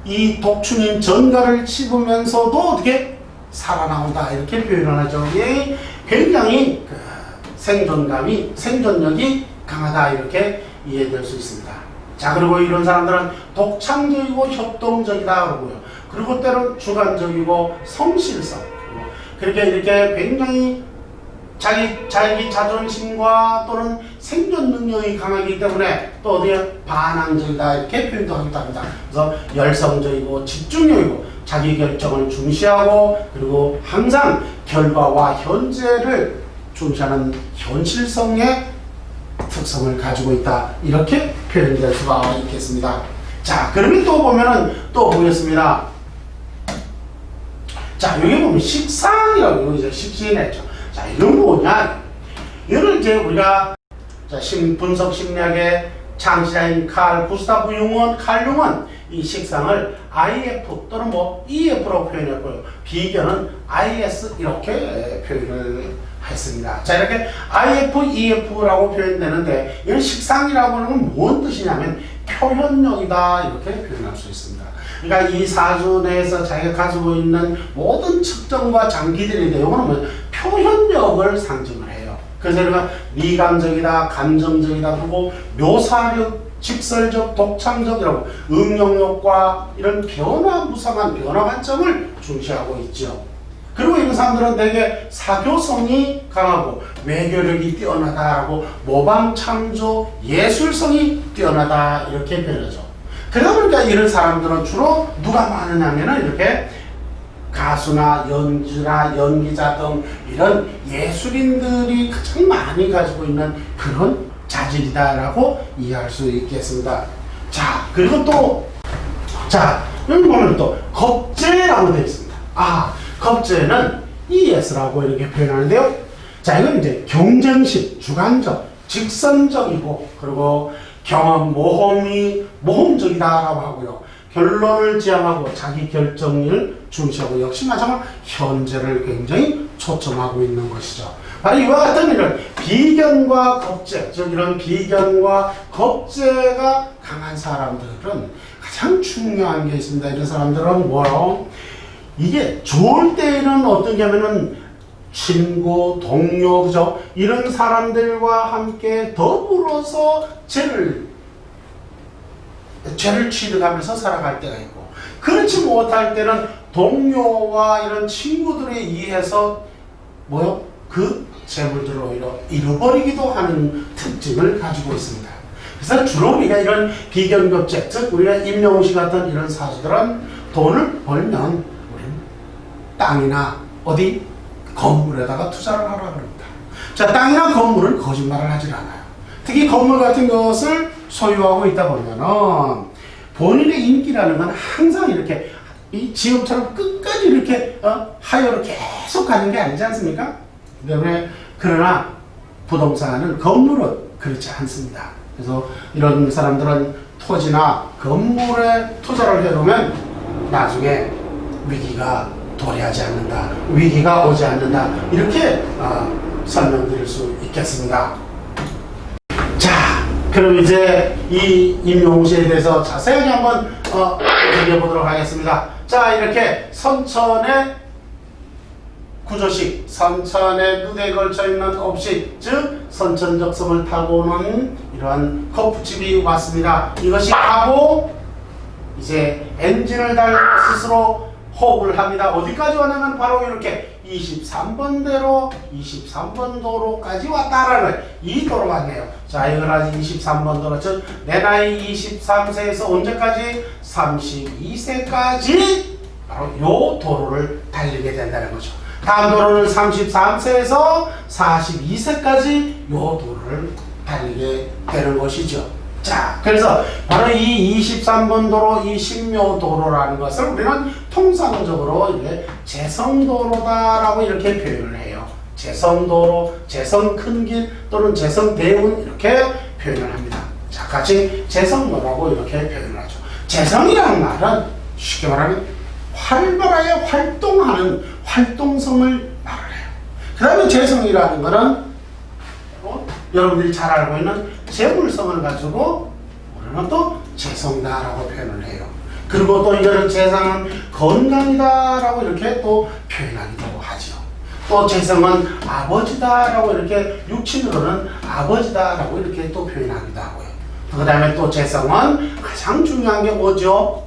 이 독충인 전갈을 씹으면서도 어떻게 살아나온다 이렇게 표현을 하죠. 이게 굉장히 생존력이 강하다 이렇게 이해될 수 있습니다. 자, 그리고 이런 사람들은 독창적이고 협동적이다 그러고요. 그리고 때론 주관적이고 성실성 그렇게 이렇게 굉장히 자기 자존심과 또는 생존 능력이 강하기 때문에 또 어디에 반항적이다 이렇게 표현도 하기도 합니다. 그래서 열성적이고 집중력이고 자기 결정을 중시하고 그리고 항상 결과와 현재를 중시하는 현실성의 특성을 가지고 있다 이렇게 표현될 수가 있겠습니다. 자, 그러면 또 보면은 또 보겠습니다. 자, 여기 보면 식상이라고 이제 식신했죠. 자, 이건 뭐냐? 이걸 이제 우리가 분석 심리학의 창시자인 칼 융은 이 식상을 IF 또는 뭐 EF라고 표현했고요. 비견은 IS 이렇게 표현을 했습니다. 자, 이렇게 IF, EF라고 표현되는데 이런 식상이라고 하는 건 뭔 뜻이냐면 표현력이다 이렇게 표현할 수 있습니다. 그러니까 이 사주 내에서 자기가 가지고 있는 모든 측정과 장기들인데 이거는 뭐 표현력을 상징을 해요. 그래서 우리가 미감적이다, 감정적이다, 그리고 묘사력, 직설적, 독창적이라고 응용력과 이런 무상한 변화 관점을 중시하고 있죠. 그리고 이런 사람들은 되게 사교성이 강하고 외교력이 뛰어나다라고 모방, 창조, 예술성이 뛰어나다 이렇게 표현하죠. 그러다 보니까 이런 사람들은 주로 누가 많으냐면은 이렇게 가수나 연주나 연기자 등 이런 예술인들이 가장 많이 가지고 있는 그런 자질이다라고 이해할 수 있겠습니다. 자, 그리고 또, 자, 여기 보면 또 겁재라고 되어 있습니다. 아, 겁재는 ES라고 이렇게 표현하는데요. 자, 이건 이제 경쟁식, 주관적, 직선적이고, 그리고 경험, 모험적이다라고 하고요. 결론을 지향하고 자기 결정을 중시하고 역시 마찬가지로 현재를 굉장히 초점하고 있는 것이죠. 바로 이와 같은 이런 비견과 겁재, 즉 이런 비견과 겁재가 강한 사람들은 가장 중요한 게 있습니다. 이런 사람들은 뭐요? 이게 좋을 때에는 어떻게 하면은 친구, 동료, 그죠? 이런 사람들과 함께 더불어서 죄를 취득하면서 살아갈 때가 있고, 그렇지 못할 때는 동료와 이런 친구들에 의해서 뭐요? 그 재물들을 오히려 잃어버리기도 하는 특징을 가지고 있습니다. 그래서 주로 우리가 이런 비견겁재, 즉 우리가 임영웅 같은 이런 사주들은 돈을 벌면 우리는 땅이나 어디 건물에다가 투자를 하라고 합니다. 자, 땅이나 건물은 거짓말을 하질 않아요. 특히 건물 같은 것을 소유하고 있다 보면은 본인의 인기라는 건 항상 이렇게 이 지금처럼 끝까지 이렇게 하여로 계속 가는 게 아니지 않습니까? 그러나 부동산은, 건물은 그렇지 않습니다. 그래서 이런 사람들은 토지나 건물에 투자를 해놓으면 나중에 위기가 도래하지 않는다, 위기가 오지 않는다, 이렇게 설명드릴 수 있겠습니다. 자, 그럼 이제 이 임용시에 대해서 자세하게 한번 얘기해보도록 하겠습니다. 자, 이렇게 선천의 구조식, 선천의 눈에 걸쳐있는 업식, 즉 선천적 성을 타고 오는 이러한 커프집이 왔습니다. 이것이 가고 이제 엔진을 달고 스스로 호흡을 합니다. 어디까지 왔냐면 바로 이렇게 23번대로 23번 도로까지 왔다라는 이 도로 맞네요. 자, 이걸 아직 23번 도로, 즉 내 나이 23세에서 언제까지? 32세까지 바로 요 도로를 달리게 된다는 거죠. 다음 도로는 33세에서 42세까지 요 도로를 달리게 되는 것이죠. 자, 그래서 바로 이 23번 도로, 이 신묘 도로라는 것을 우리는 통상적으로 이제 재성도로다라고 이렇게 표현을 해요. 재성도로, 재성 큰 길 또는 재성 대운 이렇게 표현을 합니다. 자, 같이 재성도라고 이렇게 표현을 하죠. 재성이라는 말은 쉽게 말하면 활발하게 활동하는 활동성을 말을 해요. 그 다음에 재성이라는 것은 여러분들이 잘 알고 있는 재물성을 가지고 우리는 또 재성이다라고 표현을 해요. 그리고 또 이거는 재성은 건강이다라고 이렇게 또 표현하기도 하죠. 또 재성은 아버지다라고 이렇게 육친으로는 아버지다라고 이렇게 또 표현하기도 하고요. 그 다음에 또 재성은 가장 중요한 게 뭐죠?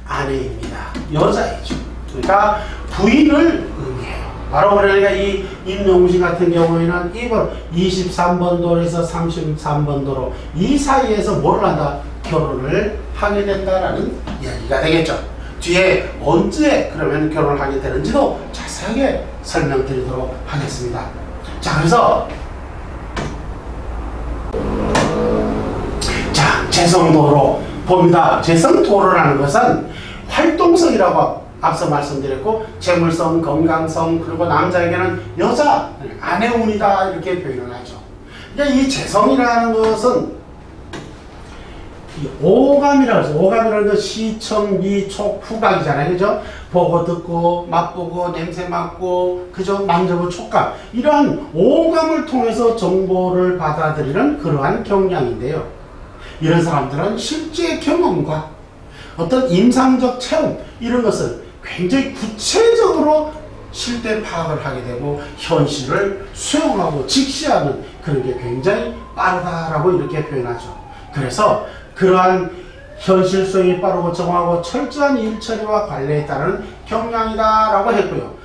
아내입니다. 여자이죠. 그러니까 부인을 의미해요. 바로 그러니까 이 임용시 같은 경우에는 이번 23번 도로에서 33번 도로 이 사이에서 뭘 한다? 결혼을 하게 된다라는 이야기가 되겠죠. 뒤에 언제 그러면 결혼을 하게 되는지도 자세하게 설명드리도록 하겠습니다. 자, 그래서 재성도로 봅니다. 재성도로라는 것은 활동성이라고 앞서 말씀드렸고, 재물성, 건강성, 그리고 남자에게는 여자, 아내운이다 이렇게 표현을 하죠. 그러니까 이 재성이라는 것은 이 오감이라고 해서, 오감이라는 건 시청, 미, 촉, 후각이잖아요. 그죠? 보고 듣고 맛보고 냄새 맡고, 그죠? 만져보고 촉감, 이러한 오감을 통해서 정보를 받아들이는 그러한 경향인데요. 이런 사람들은 실제 경험과 어떤 임상적 체험, 이런 것을 굉장히 구체적으로 실제 파악을 하게 되고 현실을 수용하고 직시하는 그런 게 굉장히 빠르다라고 이렇게 표현하죠. 그래서 그러한 현실 수용이 빠르고 정확하고 철저한 일처리와 관리에 따른 경향이다라고 했고요.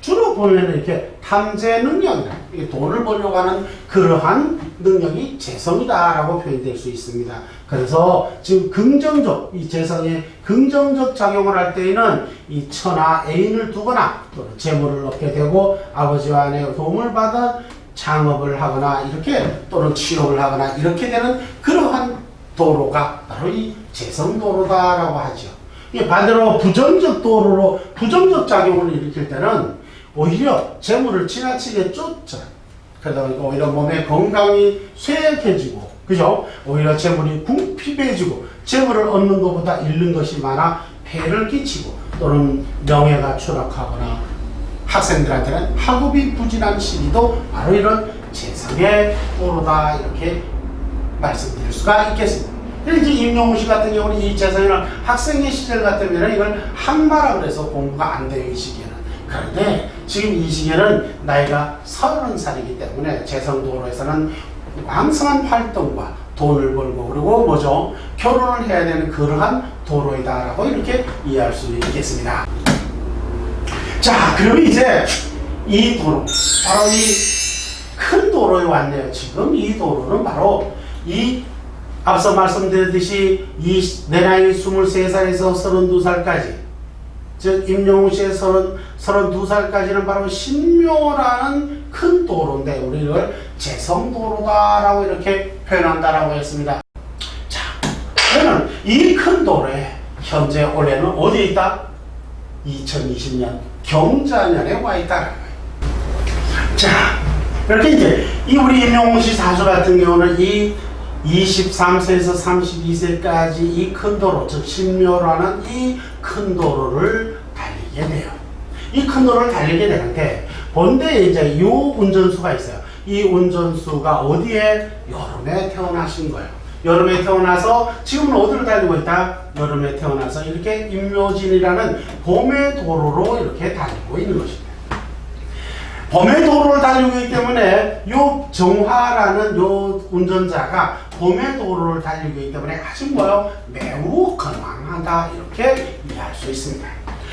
주로 보면 이렇게 탐재 능력이다, 돈을 벌려고 하는 그러한 능력이 재성이다라고 표현될 수 있습니다. 그래서 지금 긍정적, 이 재성의 긍정적 작용을 할 때에는 이 처나 애인을 두거나 또는 재물을 얻게 되고, 아버지와 아내의 도움을 받아 창업을 하거나 이렇게, 또는 취업을 하거나 이렇게 되는 그러한 도로가 바로 이 재성도로다라고 하죠. 반대로 부정적 도로로 부정적 작용을 일으킬 때는 오히려 재물을 지나치게 쫓죠. 그러다 보니까 오히려 몸의 건강이 쇠약해지고, 그죠? 오히려 재물이 궁핍해지고, 재물을 얻는 것보다 잃는 것이 많아 폐를 끼치고, 또는 명예가 추락하거나, 학생들한테는 학업이 부진한 시기도 바로 이런 재성의 도로다 이렇게 말씀드릴 수가 있겠습니다. 이제 임영웅 씨 같은 경우는 이 재성에는 학생의 시절 같으면 이걸 항마라 그래서 공부가 안 돼요, 이 시기에는. 그런데 지금 이 시기에는 나이가 30살이기 때문에 재성도로에서는 왕성한 활동과 돈을 벌고, 그리고 뭐죠? 결혼을 해야 되는 그러한 도로이다라고 이렇게 이해할 수 있겠습니다. 자, 그럼 이제 이 도로, 바로 이 큰 도로에 왔네요. 지금 이 도로는 바로 이 앞서 말씀드렸듯이 내 나이 23살에서 32살까지, 즉 임영웅 씨의 32살까지는 바로 신묘라는 큰 도로인데 우리 이걸 재성도로다라고 이렇게 표현한다라고 했습니다. 자, 그러면 이 큰 도로에 현재 올해는 어디에 있다? 2020년 경자년에 와 있다라는 거예요. 자, 이렇게 이제 이 우리 임영웅 씨 사주 같은 경우는 이 23세에서 32세까지 이 큰 도로, 즉 신묘라는 이 큰 도로를 달리게 돼요. 이 큰 도로를 달리게 되는데 본대에 이제 이 운전수가 있어요. 이 운전수가 어디에? 여름에 태어나신 거예요. 여름에 태어나서 지금은 어디를 달리고 있다? 여름에 태어나서 이렇게 임묘진이라는 봄의 도로로 이렇게 달리고 있는 것입니다. 봄의 도로를 달리고 있기 때문에 요 정화라는 요 운전자가 봄의 도로를 달리고 있기 때문에 아주 뭐요? 매우 건강하다 이렇게 이해할 수 있습니다.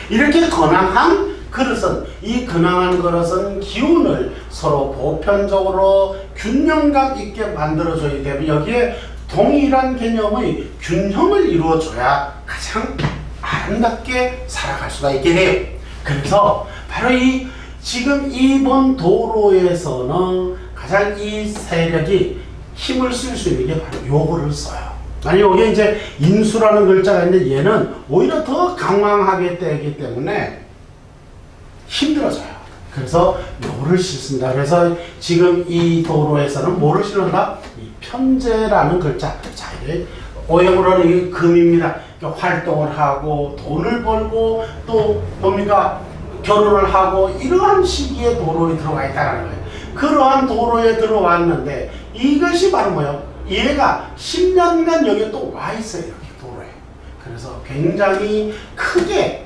이렇게 건강한 그릇은, 이 건강한 그릇은 기운을 서로 보편적으로 균형감 있게 만들어줘야 되고, 여기에 동일한 개념의 균형을 이루어줘야 가장 아름답게 살아갈 수가 있게 돼요. 그래서 바로 이 지금 이번 도로에서는 가장 이 세력이 힘을 쓸 수 있는 게 바로 요거를 써요. 만약 여기에 이제 인수라는 글자가 있는데 얘는 오히려 더 강황하게 되기 때문에 힘들어져요. 그래서 요거를 싣습니다. 그래서 지금 이 도로에서는 뭐를 실는다? 이 편재라는 글자. 자, 이게 오형으로는 이 금입니다. 활동을 하고 돈을 벌고 또 뭡니까? 결혼을 하고 이러한 시기에 도로에 들어가 있다는 거예요. 그러한 도로에 들어왔는데 이것이 바로 뭐예요? 얘가 10년간 여기 또 와 있어요. 이렇게 도로에. 그래서 굉장히 크게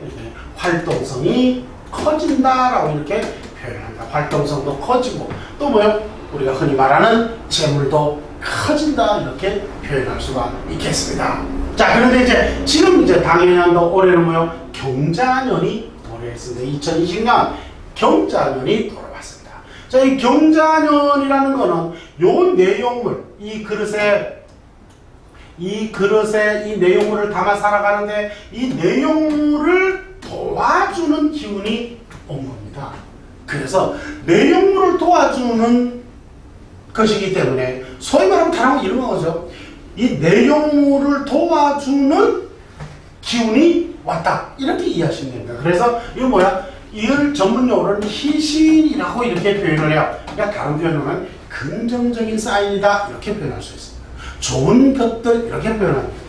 활동성이 커진다라고 이렇게 표현합니다. 활동성도 커지고 또 뭐예요? 우리가 흔히 말하는 재물도 커진다 이렇게 표현할 수가 있겠습니다. 자, 그런데 이제 지금 이제 당해년도 올해는 뭐예요? 경자년이 도래했습니다. 2020년 경자년이 돌아왔습니다. 자, 이 경자년이라는 거는 요 내용물, 이 그릇에 이 내용물을 담아 살아가는데 이 내용물을 도와주는 기운이 온 겁니다. 그래서 내용물을 도와주는 것이기 때문에 소위 말하면 다른 이런 거죠. 이 내용물을 도와주는 기운이 왔다. 이렇게 이해하시면 됩니다. 그래서 이거 뭐야? 이걸 전문용어로는 희신이라고 이렇게 표현을 해요. 그러니까 다른 표현으로는 긍정적인 사인이다. 이렇게 표현할 수 있습니다. 좋은 것들 이렇게 표현합니다.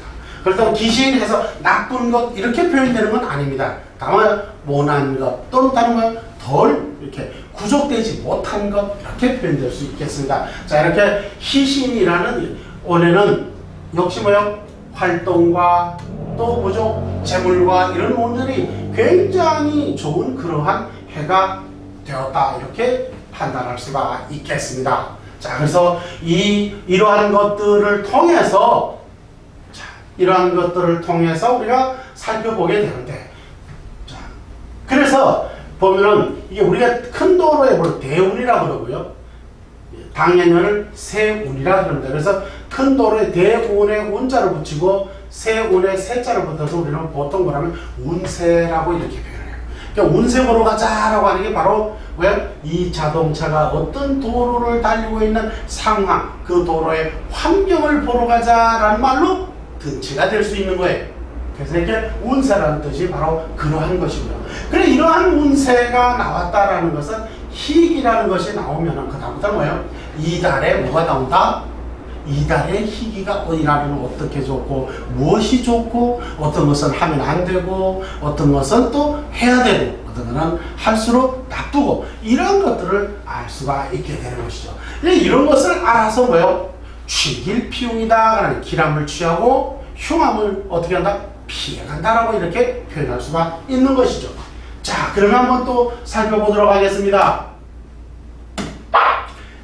그렇다고 기신해서 나쁜 것 이렇게 표현되는 건 아닙니다. 다만 모난 것 또는 다른 것 덜 이렇게 구족되지 못한 것 이렇게 표현될 수 있겠습니다. 자, 이렇게 희신이라는 원래는 역시 뭐요? 활동과 또 뭐죠? 재물과 이런 원들이 굉장히 좋은 그러한 해가 되었다. 이렇게 판단할 수가 있겠습니다. 자, 그래서 이러한 것들을 통해서 이러한 것들을 통해서 우리가 살펴보게 되는데, 자, 그래서 보면은 이게 우리가 큰 도로에 보면 대운이라고 그러고요. 당연을 세운이라 그럽니다. 그래서 큰 도로에 대운에 운자를 붙이고 세운에 세자를 붙여서 우리는 보통 뭐라면 운세라고 이렇게 표현해요. 그러니까 운세 보러 가자라고 하는 게 바로 왜? 이 자동차가 어떤 도로를 달리고 있는 상황, 그 도로의 환경을 보러 가자라는 말로 등치가 될 수 있는 거예요. 그래서 이렇게 운세라는 뜻이 바로 그러한 것이고요. 그래, 이러한 운세가 나왔다라는 것은 희기라는 것이 나오면은 그 다음부터 뭐예요? 이달에 뭐가 나온다? 이달의 희기가 어디라는 어떻게 좋고 무엇이 좋고 어떤 것은 하면 안 되고 어떤 것은 또 해야 되고 어떤 것은 할수록 나쁘고 이런 것들을 알 수가 있게 되는 것이죠. 이런 것을 알아서 뭐예요? 취길피웅이다. 그러니까 기람을 취하고 흉함을 어떻게 한다? 피해간다라고 이렇게 표현할 수가 있는 것이죠. 자, 그러면 한번 또 살펴보도록 하겠습니다.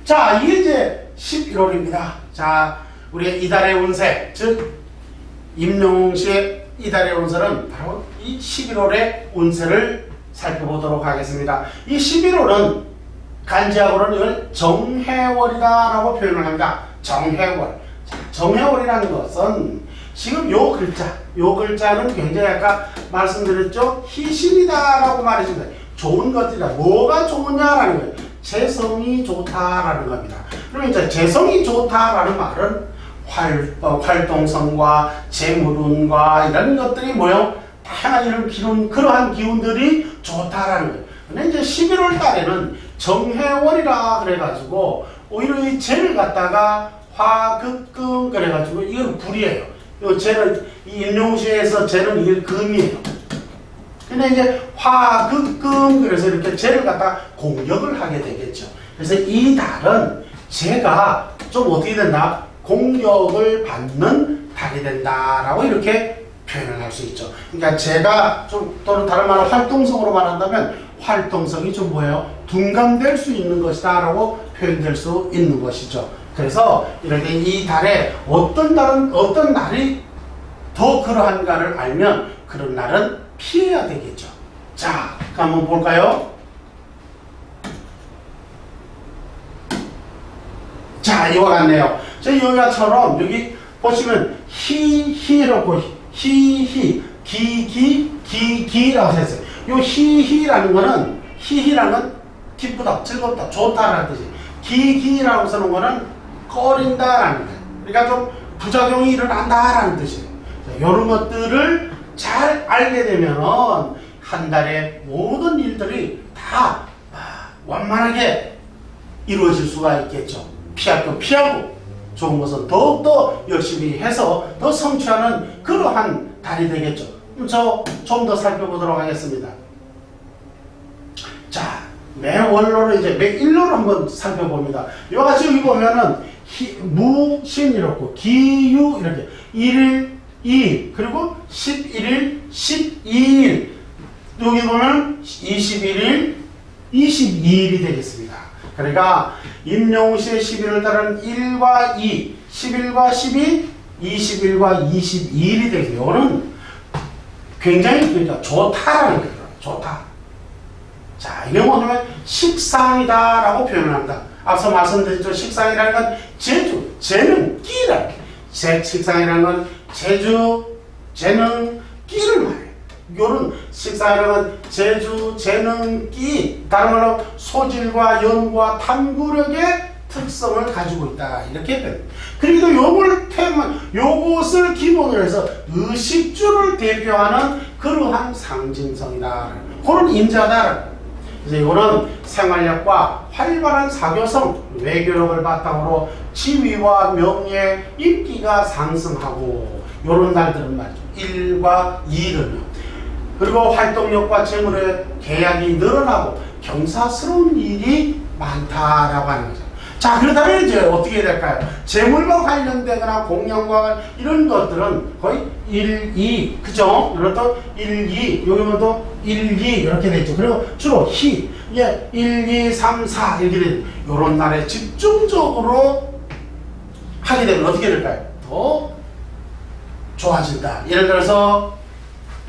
자, 이게 이제 11월입니다. 자, 우리가 이달의 운세, 즉 임영웅씨의 이달의 운세는 바로 이 11월의 운세를 살펴보도록 하겠습니다. 이 11월은 간지학으로는 이걸 정해월이다라고 표현을 합니다. 정해월. 자, 정해월이라는 것은 지금 요 글자는 굉장히 아까 말씀드렸죠? 희신이다라고 말했습니다. 좋은 것이다. 뭐가 좋으냐라는 거예요. 재성이 좋다라는 겁니다. 그러면 이제 재성이 좋다라는 말은 활동성과 재물운과 이런 것들이 뭐요? 다양한 이런 기운, 그러한 기운들이 좋다라는 거예요. 근데 이제 11월 달에는 정해월이라 그래가지고 오히려 이 재를 갖다가 화극금 그래가지고 이건 불이에요. 요 재는 이 임용시에서 재는 이게 금이에요. 근데 이제 화극금 그래서 이렇게 재를 갖다 공격을 하게 되겠죠. 그래서 이 달은 재가 좀 어떻게 된다? 공격을 받는 달이 된다라고 이렇게 표현을 할 수 있죠. 그러니까 재가 좀 또는 다른 말로 활동성으로 말한다면 활동성이 좀 뭐예요? 둔감될 수 있는 것이다라고 표현될 수 있는 것이죠. 그래서 이럴 때 이 달에 어떤 날이 더 그러한가를 알면 그런 날은 피해야 되겠죠. 자, 한번 볼까요? 자, 이와 같네요. 여기처럼 여기 보시면 히라고 기라고 했어요. 요 히라는 거는 기쁘다, 즐겁다, 좋다라는 뜻이. 기라고 쓰는 거는 꺼린다라는 거예요. 그러니까 좀 부작용이 일어난다라는 뜻이에요. 이런 것들을 잘 알게 되면은 한 달에 모든 일들이 다 완만하게 이루어질 수가 있겠죠. 피할 건 피하고 좋은 것은 더욱더 열심히 해서 더 성취하는 그러한 달이 되겠죠. 저 좀 더 살펴보도록 하겠습니다. 자, 매월로를 이제 매일로를 한번 살펴봅니다. 이와 같이 여기 보면은 무신 이렇고 기유 이렇게 1일 2 그리고 11일 12일 여기 보면 21일 22일이 되겠습니다. 그러니까 임영웅시의 11월 달은 1과 2 11과 12 21과 22일이 되겠습니다. 이거는 굉장히 그러니까 좋다라는 거예요. 좋다. 자, 이게 뭐냐면 식상이다라고 표현을 합니다. 앞서 말씀드렸죠. 식상이라는 건 재주, 재능, 끼라는 식상이라는 건 재주, 재능, 끼를 말해요. 요런 식상이라는 건 재주, 재능, 끼, 다른 말로 소질과 연구와 탐구력에 특성을 가지고 있다. 이렇게 표현. 그리고 요것을 기본으로 해서 의식주를 대표하는 그러한 상징성이다. 그런 인자다. 그래서 이거는 생활력과 활발한 사교성, 외교력을 바탕으로 지위와 명예, 인기가 상승하고 요런 날들은 말이죠. 1과 2는 그리고 활동력과 재물의 계약이 늘어나고 경사스러운 일이 많다라고 하는 거죠. 자, 그렇다면 이제 어떻게 될까요? 재물과 관련되거나 공연과 이런 것들은 거의 1, 2, 그죠? 이런 또 1, 2, 여기면 또 1, 2 이렇게 되죠. 그리고 주로 희, 예, 1, 2, 3, 4 이렇게 되죠. 이런 날에 집중적으로 하게 되면 어떻게 될까요? 더 좋아진다. 예를 들어서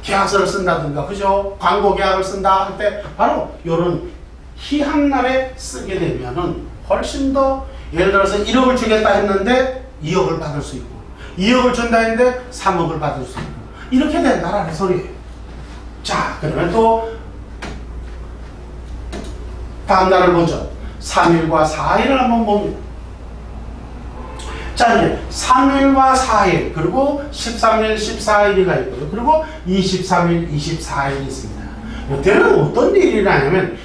계약서를 쓴다든가, 그죠? 광고 계약을 쓴다 할 때 바로 이런 희한 날에 쓰게 되면은 훨씬 더, 예를 들어서 1억을 주겠다 했는데 2억을 받을 수 있고, 2억을 준다 했는데 3억을 받을 수 있고, 이렇게 된다라는 소리예요. 자, 그러면 또 다음 날을 보죠. 3일과 4일을 한번 봅니다. 자, 이제 3일과 4일, 그리고 13일, 14일이가 있고요. 그리고 23일, 24일이 있습니다. 이때는 어떤 일이냐면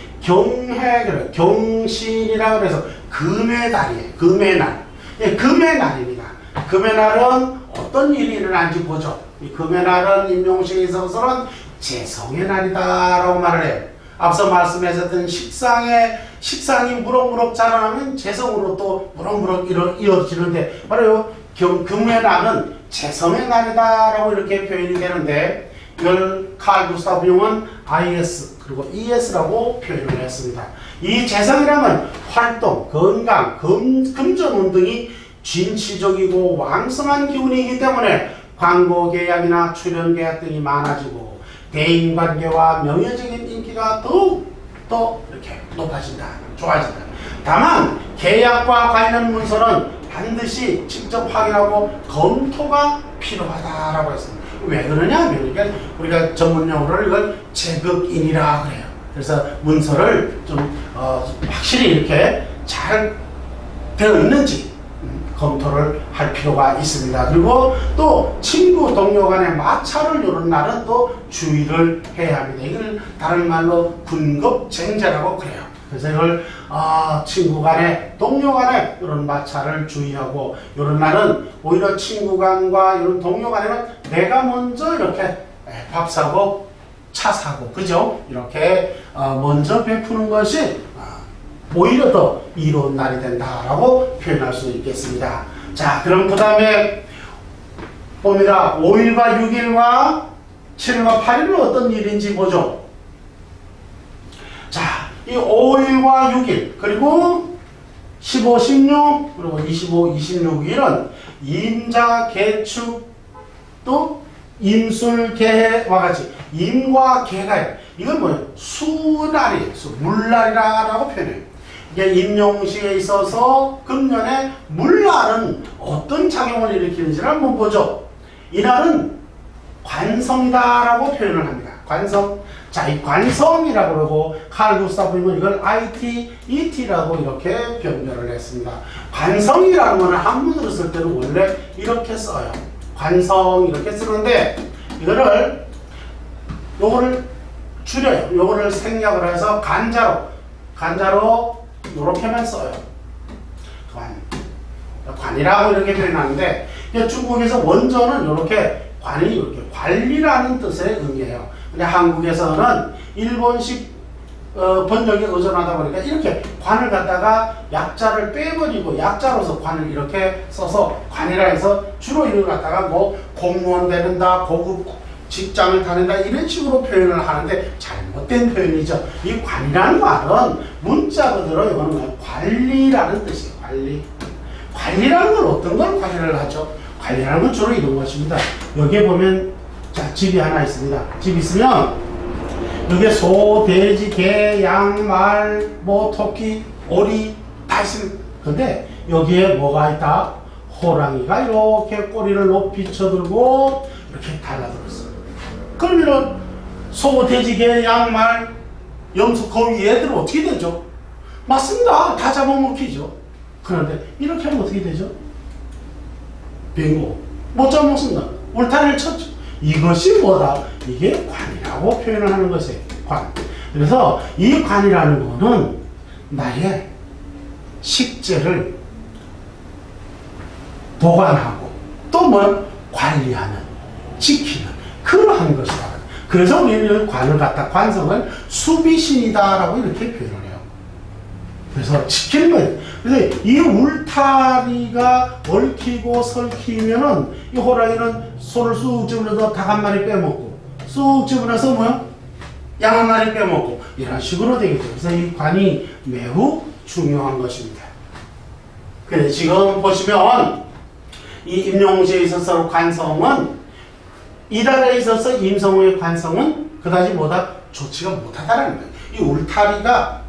경신이라고 해서 금의 달이에요. 금의 날. 예, 금의 날입니다. 금의 날은 어떤 일이 일어나는지 보죠. 이 금의 날은 임용식에 있어서는 재성의 날이다라고 말을 해요. 앞서 말씀하셨던 식상이 무럭무럭 자라나면 재성으로 또 무럭무럭 이어지는데 바로 금의 날은 재성의 날이다라고 이렇게 표현이 되는데 이걸 칼 구스타프 융은 IS 그리고 ES라고 표현을 했습니다. 이 재성이라면 활동, 건강, 금전운 등이 진취적이고 왕성한 기운이기 때문에 광고 계약이나 출연 계약 등이 많아지고 대인관계와 명예적인 인기가 더욱 더 이렇게 높아진다, 좋아진다. 다만 계약과 관련 문서는 반드시 직접 확인하고 검토가 필요하다라고 했습니다. 왜 그러냐면 이게 우리가 전문용어로 이걸 제극인이라 그래요. 그래서 문서를 좀 확실히 이렇게 잘 되어 있는지 검토를 할 필요가 있습니다. 그리고 또 친구 동료 간의 마찰을 이런 날은 또 주의를 해야 합니다. 이걸 다른 말로 군급쟁제라고 그래요. 그래서 이걸 친구 간에 동료 간에 이런 마찰을 주의하고 이런 날은 오히려 친구 간과 이런 동료 간에는 내가 먼저 이렇게 밥 사고 차 사고 그죠? 이렇게 먼저 베푸는 것이 오히려 더 이로운 날이 된다라고 표현할 수 있겠습니다. 자, 그럼 그 다음에 봅니다. 5일과 6일과 7일과 8일은 어떤 일인지 보죠. 자, 이 5일과 6일 그리고 15, 16 그리고 25, 26일은 임자, 개축 또 임술, 개해와 같이 임과 개가 이건 뭐예요? 수날이에요. 물날이라고 표현해요. 이게 임용시에 있어서 금년에 물날은 어떤 작용을 일으키는지를 한번 보죠. 이날은 관성이다라고 표현을 합니다. 관성. 자, 이 관성이라고 그러고 칼 구스타프 융은 이걸 IT, ET라고 이렇게 변별을 했습니다. 관성이라는 거는 한문으로 쓸 때는 원래 이렇게 써요. 관성 이렇게 쓰는데 이거를 요거를 줄여요. 요거를 생략을 해서 간자로 요렇게만 써요. 관이라고 이렇게 표현하는데 중국에서 원조는 요렇게 관이 이렇게 관리라는 뜻의 의미예요. 근데 한국에서는 일본식 번역에 의존하다 보니까 이렇게 관을 갖다가 약자를 빼버리고 약자로서 관을 이렇게 써서 관이라 해서 주로 이걸 갖다가 뭐 공무원 되는다, 고급 직장을 다닌다 이런 식으로 표현을 하는데 잘못된 표현이죠. 이 관이라는 말은 문자 그대로 이거는 관리라는 뜻이에요. 관리라는 건 어떤 걸 관리를 하죠? 관리라는 건 주로 이런 것입니다. 여기에 보면 자, 집이 하나 있습니다. 집 있으면 여기에 소, 돼지, 개, 양, 말, 토끼, 오리 다 있습니다. 근데 여기에 뭐가 있다? 호랑이가 이렇게 꼬리를 높이 쳐들고 이렇게 달라들었어요. 그러면 소, 돼지, 개, 양, 말, 염소, 거위 얘들은 어떻게 되죠? 맞습니다. 다 잡아먹히죠. 그런데 이렇게 하면 어떻게 되죠? 빙고. 못 잡먹습니다. 울타리를 쳤죠. 이것이 뭐다? 이게 관이라고 표현을 하는 것이에요. 관. 그래서 이 관이라는 거는 나의 식재를 보관하고 또 뭐 관리하는, 지키는 그러한 것이다. 그래서 우리는 관을 갖다 관성을 수비신이다라고 이렇게 표현을 해요. 그래서 지키는 거예요. 그래서 이 울타리가 얽히고 설키면은 이 호랑이는 손을 쑥 집어넣어서 닭 한 마리 빼먹고 쑥 집어넣어서 뭐야? 양 한 마리 빼먹고 이런 식으로 되겠죠. 그래서 이 관이 매우 중요한 것입니다. 그래 지금 보시면 이 임용시에 있어서 관성은 이달에 있어서 임성우의 관성은 그다지 뭐다? 좋지가 못하다라는 거예요. 이 울타리가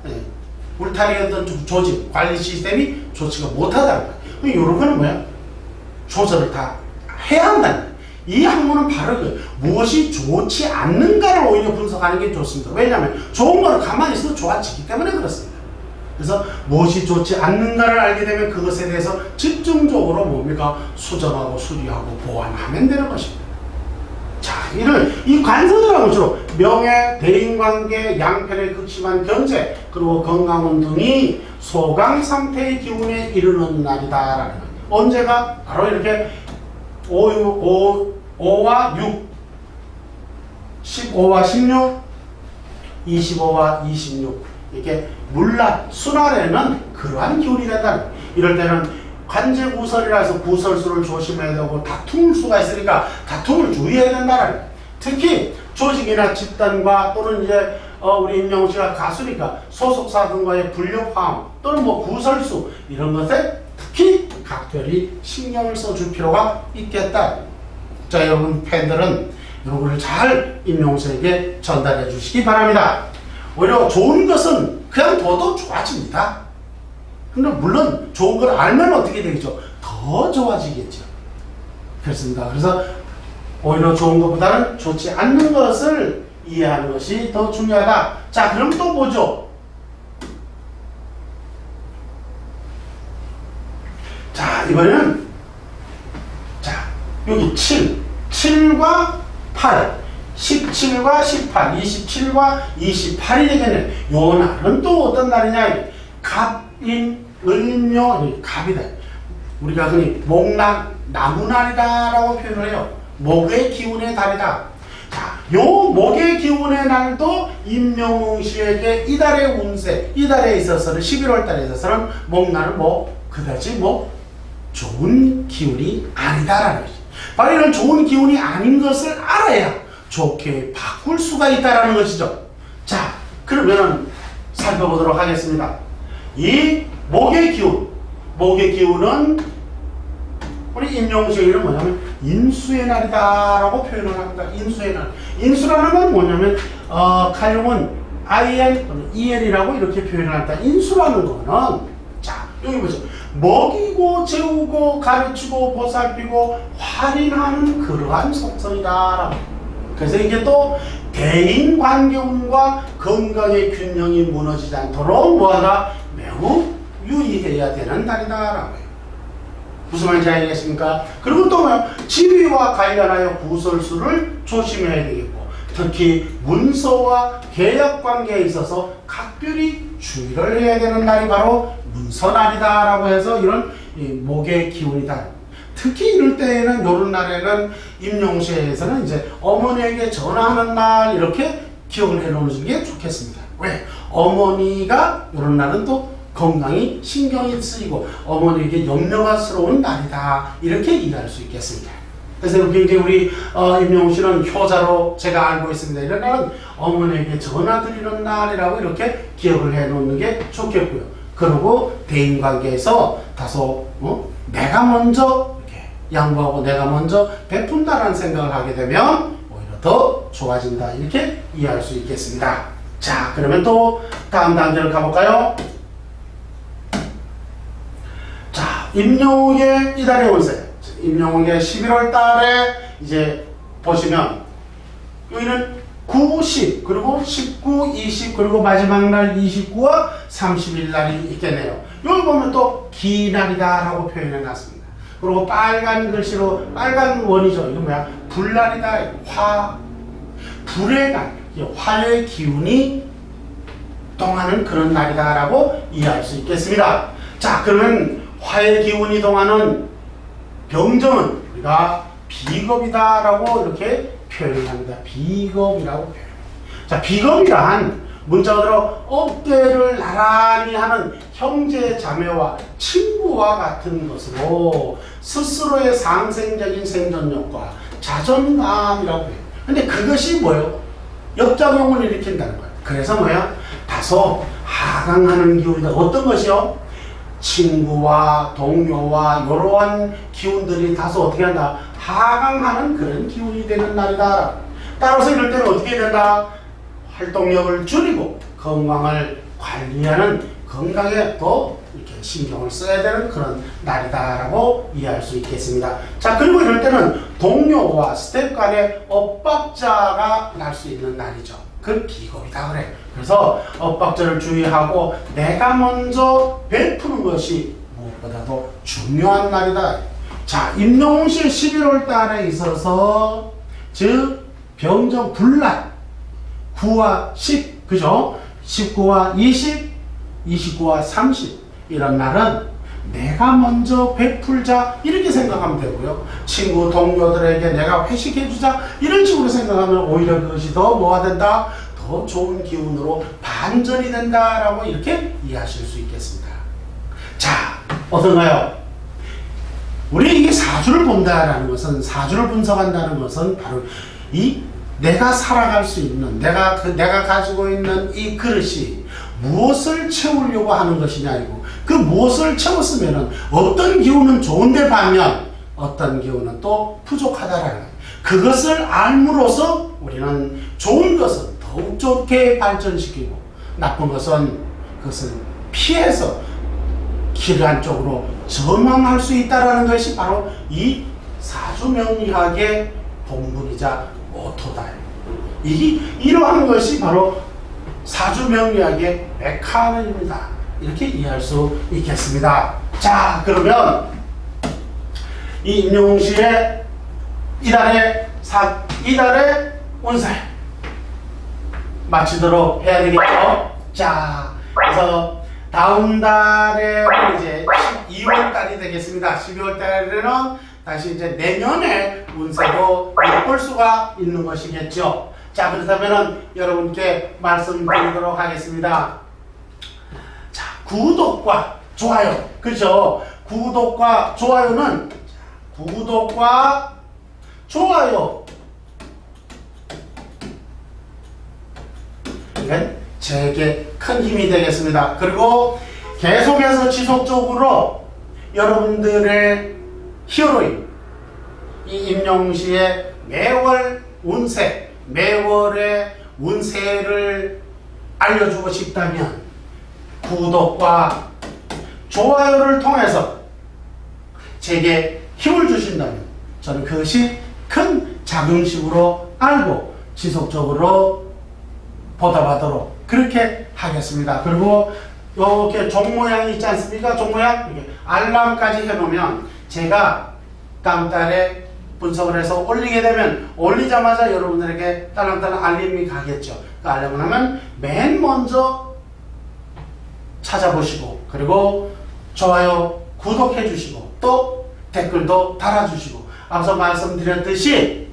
울타리의 어떤 조직, 관리 시스템이 좋지가 못하다는 거예요. 이런 거는 뭐야? 조절을 다 해야 한다는 거예요. 이 학문은 바로 무엇이 좋지 않는가를 오히려 분석하는 게 좋습니다. 왜냐하면 좋은 거를 가만히 있어도 좋아지기 때문에 그렇습니다. 그래서 무엇이 좋지 않는가를 알게 되면 그것에 대해서 집중적으로 뭡니까? 수정하고 수리하고 보완하면 되는 것입니다. 자, 이 관성이라는 주로 명예, 대인관계, 양편의 극심한 견제, 그리고 건강운 등이 소강 상태의 기운에 이르는 날이다라는 거예요. 언제가? 바로 이렇게 5와 6, 15와 16, 25와 26 이게 물날, 수날에는 그러한 기운이 된다는 거예요. 이럴 때는 관제구설이라 해서 구설수를 조심해야 되고 다툼을 수가 있으니까 다툼을 주의해야 된다는 거예요. 특히 조직이나 집단과 또는 이제 우리 임영웅 씨가 가수니까 소속사 등과의 분류화음 또는 뭐 구설수 이런 것에 특히 각별히 신경을 써줄 필요가 있겠다. 자, 여러분 팬들은 이런 거를 잘 임영웅 씨에게 전달해 주시기 바랍니다. 오히려 좋은 것은 그냥 둬도 좋아집니다. 근데 물론 좋은 걸 알면 어떻게 되겠죠? 더 좋아지겠죠. 그렇습니다. 그래서 오히려 좋은 것보다는 좋지 않는 것을 이해하는 것이 더 중요하다. 자, 그럼 또 뭐죠? 자, 이번에는 자, 여기 7과 8 17과 18, 27과 28이 되겠네. 요 날은 또 어떤 날이냐? 갑인, 을묘, 갑이다. 우리가 흔히 목날, 나무날이다라고 표현을 해요. 목의 기운의 달이다. 자, 요 목의 기운의 날도 임영웅 씨에게 이달의 운세, 이달에 있어서는 11월 달에 있어서는 목날은 뭐 그다지 뭐 좋은 기운이 아니다라는 거지. 바로 이런 좋은 기운이 아닌 것을 알아야 좋게 바꿀 수가 있다라는 것이죠. 자, 그러면 살펴보도록 하겠습니다. 이 목의 기운은 우리 임용식에는 뭐냐면 인수의 날이다라고 표현을 합니다. 인수의 날. 인수라는 건 뭐냐면 칼륨은 IN 또는 EN이라고 이렇게 표현을 합니다. 인수라는 거는 자, 여기 보죠. 먹이고 재우고 가르치고 보살피고 할인하는 그러한 속성이다라고. 그래서 이게 또 대인관계운과 건강의 균형이 무너지지 않도록 뭐하다? 매우 유의해야 되는 달이다라고 해요. 무슨 말인지 알겠습니까? 그리고 또 뭐요? 지위와 관련하여 구설수를 조심해야 되겠고 특히 문서와 계약관계에 있어서 각별히 주의를 해야 되는 날이 바로 문서날이다라고 해서 이런 목의 기운이다. 특히 이럴 때에는 이런 날에는 임용시에서는 이제 어머니에게 전화하는 날 이렇게 기억을 해놓는 게 좋겠습니다. 왜? 어머니가 이런 날은 또 건강이 신경이 쓰이고 어머니에게 염려스러운 날이다 이렇게 이해할 수 있겠습니다. 그래서 굉장히 우리 임영웅 씨는 효자로 제가 알고 있습니다. 이런 날은 어머니에게 전화드리는 날이라고 이렇게 기억을 해놓는 게 좋겠고요. 그리고 대인관계에서 다소 내가 먼저 이렇게 양보하고 내가 먼저 베푼다라는 생각을 하게 되면 오히려 더 좋아진다 이렇게 이해할 수 있겠습니다. 자, 그러면 또 다음 단계를 가볼까요? 자, 임영웅의 이달의 운세. 임영웅의 11월 달에 이제 보시면 여기는 9, 10, 그리고 19, 20, 그리고 마지막 날 29와 30일 날이 있겠네요. 여기 보면 또 기날이다 라고 표현해 놨습니다. 그리고 빨간 글씨로, 빨간 원이죠. 이거 뭐야? 불날이다. 불의 날, 화의 기운이 동하는 그런 날이다 라고 이해할 수 있겠습니다. 자, 그러면 화의 기운이 동하는 병정은 우리가 비겁이다 라고 이렇게 표현합니다. 비겁이라고 표현합니다. 자, 비겁이란 문자 그대로 어깨를 나란히 하는 형제 자매와 친구와 같은 것으로 스스로의 상생적인 생존력과 자존감이라고 해요. 근데 그것이 뭐예요? 역작용을 일으킨다는 거예요. 그래서 뭐야? 다소 하강하는 기운이다. 어떤 것이요? 친구와 동료와 이러한 기운들이 다소 어떻게 한다? 하강하는 그런 기운이 되는 날이다. 따라서 이럴 때는 어떻게 된다? 활동력을 줄이고 건강을 관리하는 건강에 더 이렇게 신경을 써야 되는 그런 날이다라고 이해할 수 있겠습니다. 자, 그리고 이럴 때는 동료와 스텝 간의 엇박자가 날 수 있는 날이죠. 그 비겁이다 그래. 그래서 엇박자를 주의하고 내가 먼저 베푸는 것이 무엇보다도 중요한 날이다. 자, 임용실 11월 달에 있어서 즉 병정 불날 9와 10, 그죠? 19와 20, 29와 30 이런 날은 내가 먼저 베풀자 이렇게 생각하면 되고요. 친구, 동료들에게 내가 회식해주자 이런 식으로 생각하면 오히려 그것이 더 뭐가 된다? 더 좋은 기운으로 반전이 된다라고 이렇게 이해하실 수 있겠습니다. 자, 어떤가요? 우리 이게 사주를 본다라는 것은, 사주를 분석한다는 것은 바로 이 내가 살아갈 수 있는, 내가 가지고 있는 이 그릇이 무엇을 채우려고 하는 것이냐이고, 그 무엇을 채웠으면은 어떤 기운은 좋은데 반면 어떤 기운은 또 부족하다라는 거예요. 그것을 알므로써 우리는 좋은 것은 더욱 좋게 발전시키고 나쁜 것은 그것을 피해서 길 한쪽으로 전환할 수 있다라는 것이 바로 이 사주명리학의 본분이자 모토다. 이러한 것이 바로 사주명리학의 메카nism입니다. 이렇게 이해할 수 있겠습니다. 자, 그러면 이 임용시의 이달의 운세 마치도록 해야 되겠죠? 자, 그래서 다음 달에 이제 12월 달이 되겠습니다. 12월 달에는 다시 이제 내년의 운세도 엿볼 수가 있는 것이겠죠. 자, 그렇다면은 여러분께 말씀드리도록 하겠습니다. 자, 구독과 좋아요. 그죠? 구독과 좋아요는, 구독과 좋아요. 이건 제게 큰 힘이 되겠습니다. 그리고 계속해서 지속적으로 여러분들의 히어로인 이 임용시의 매월 운세, 매월의 운세를 알려주고 싶다면 구독과 좋아요를 통해서 제게 힘을 주신다면 저는 그것이 큰 자긍심으로 알고 지속적으로 보답하도록 그렇게 하겠습니다. 그리고 이렇게 종 모양이 있지 않습니까? 종 모양 이렇게 알람까지 해놓으면 제가 다음 달에 분석을 해서 올리게 되면 올리자마자 여러분들에게 딸랑딸랑 알림이 가겠죠. 그 알림을 하면 맨 먼저 찾아보시고 그리고 좋아요, 구독해 주시고 또 댓글도 달아주시고 앞서 말씀드렸듯이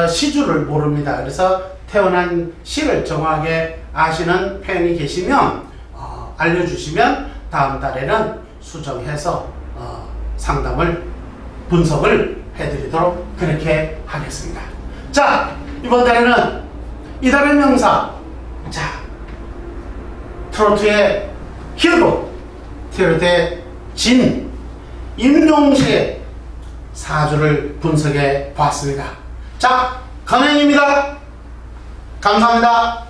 시주를 모릅니다. 그래서 태어난 시를 정확하게 아시는 팬이 계시면 알려주시면 다음 달에는 수정해서 상담을 분석을 해드리도록 그렇게 하겠습니다. 자, 이번 달에는 이달의 명사, 자, 트로트의 히어로, 트로트의 진, 임용시의 사주를 분석해 봤습니다. 자, 강연입니다. 감사합니다.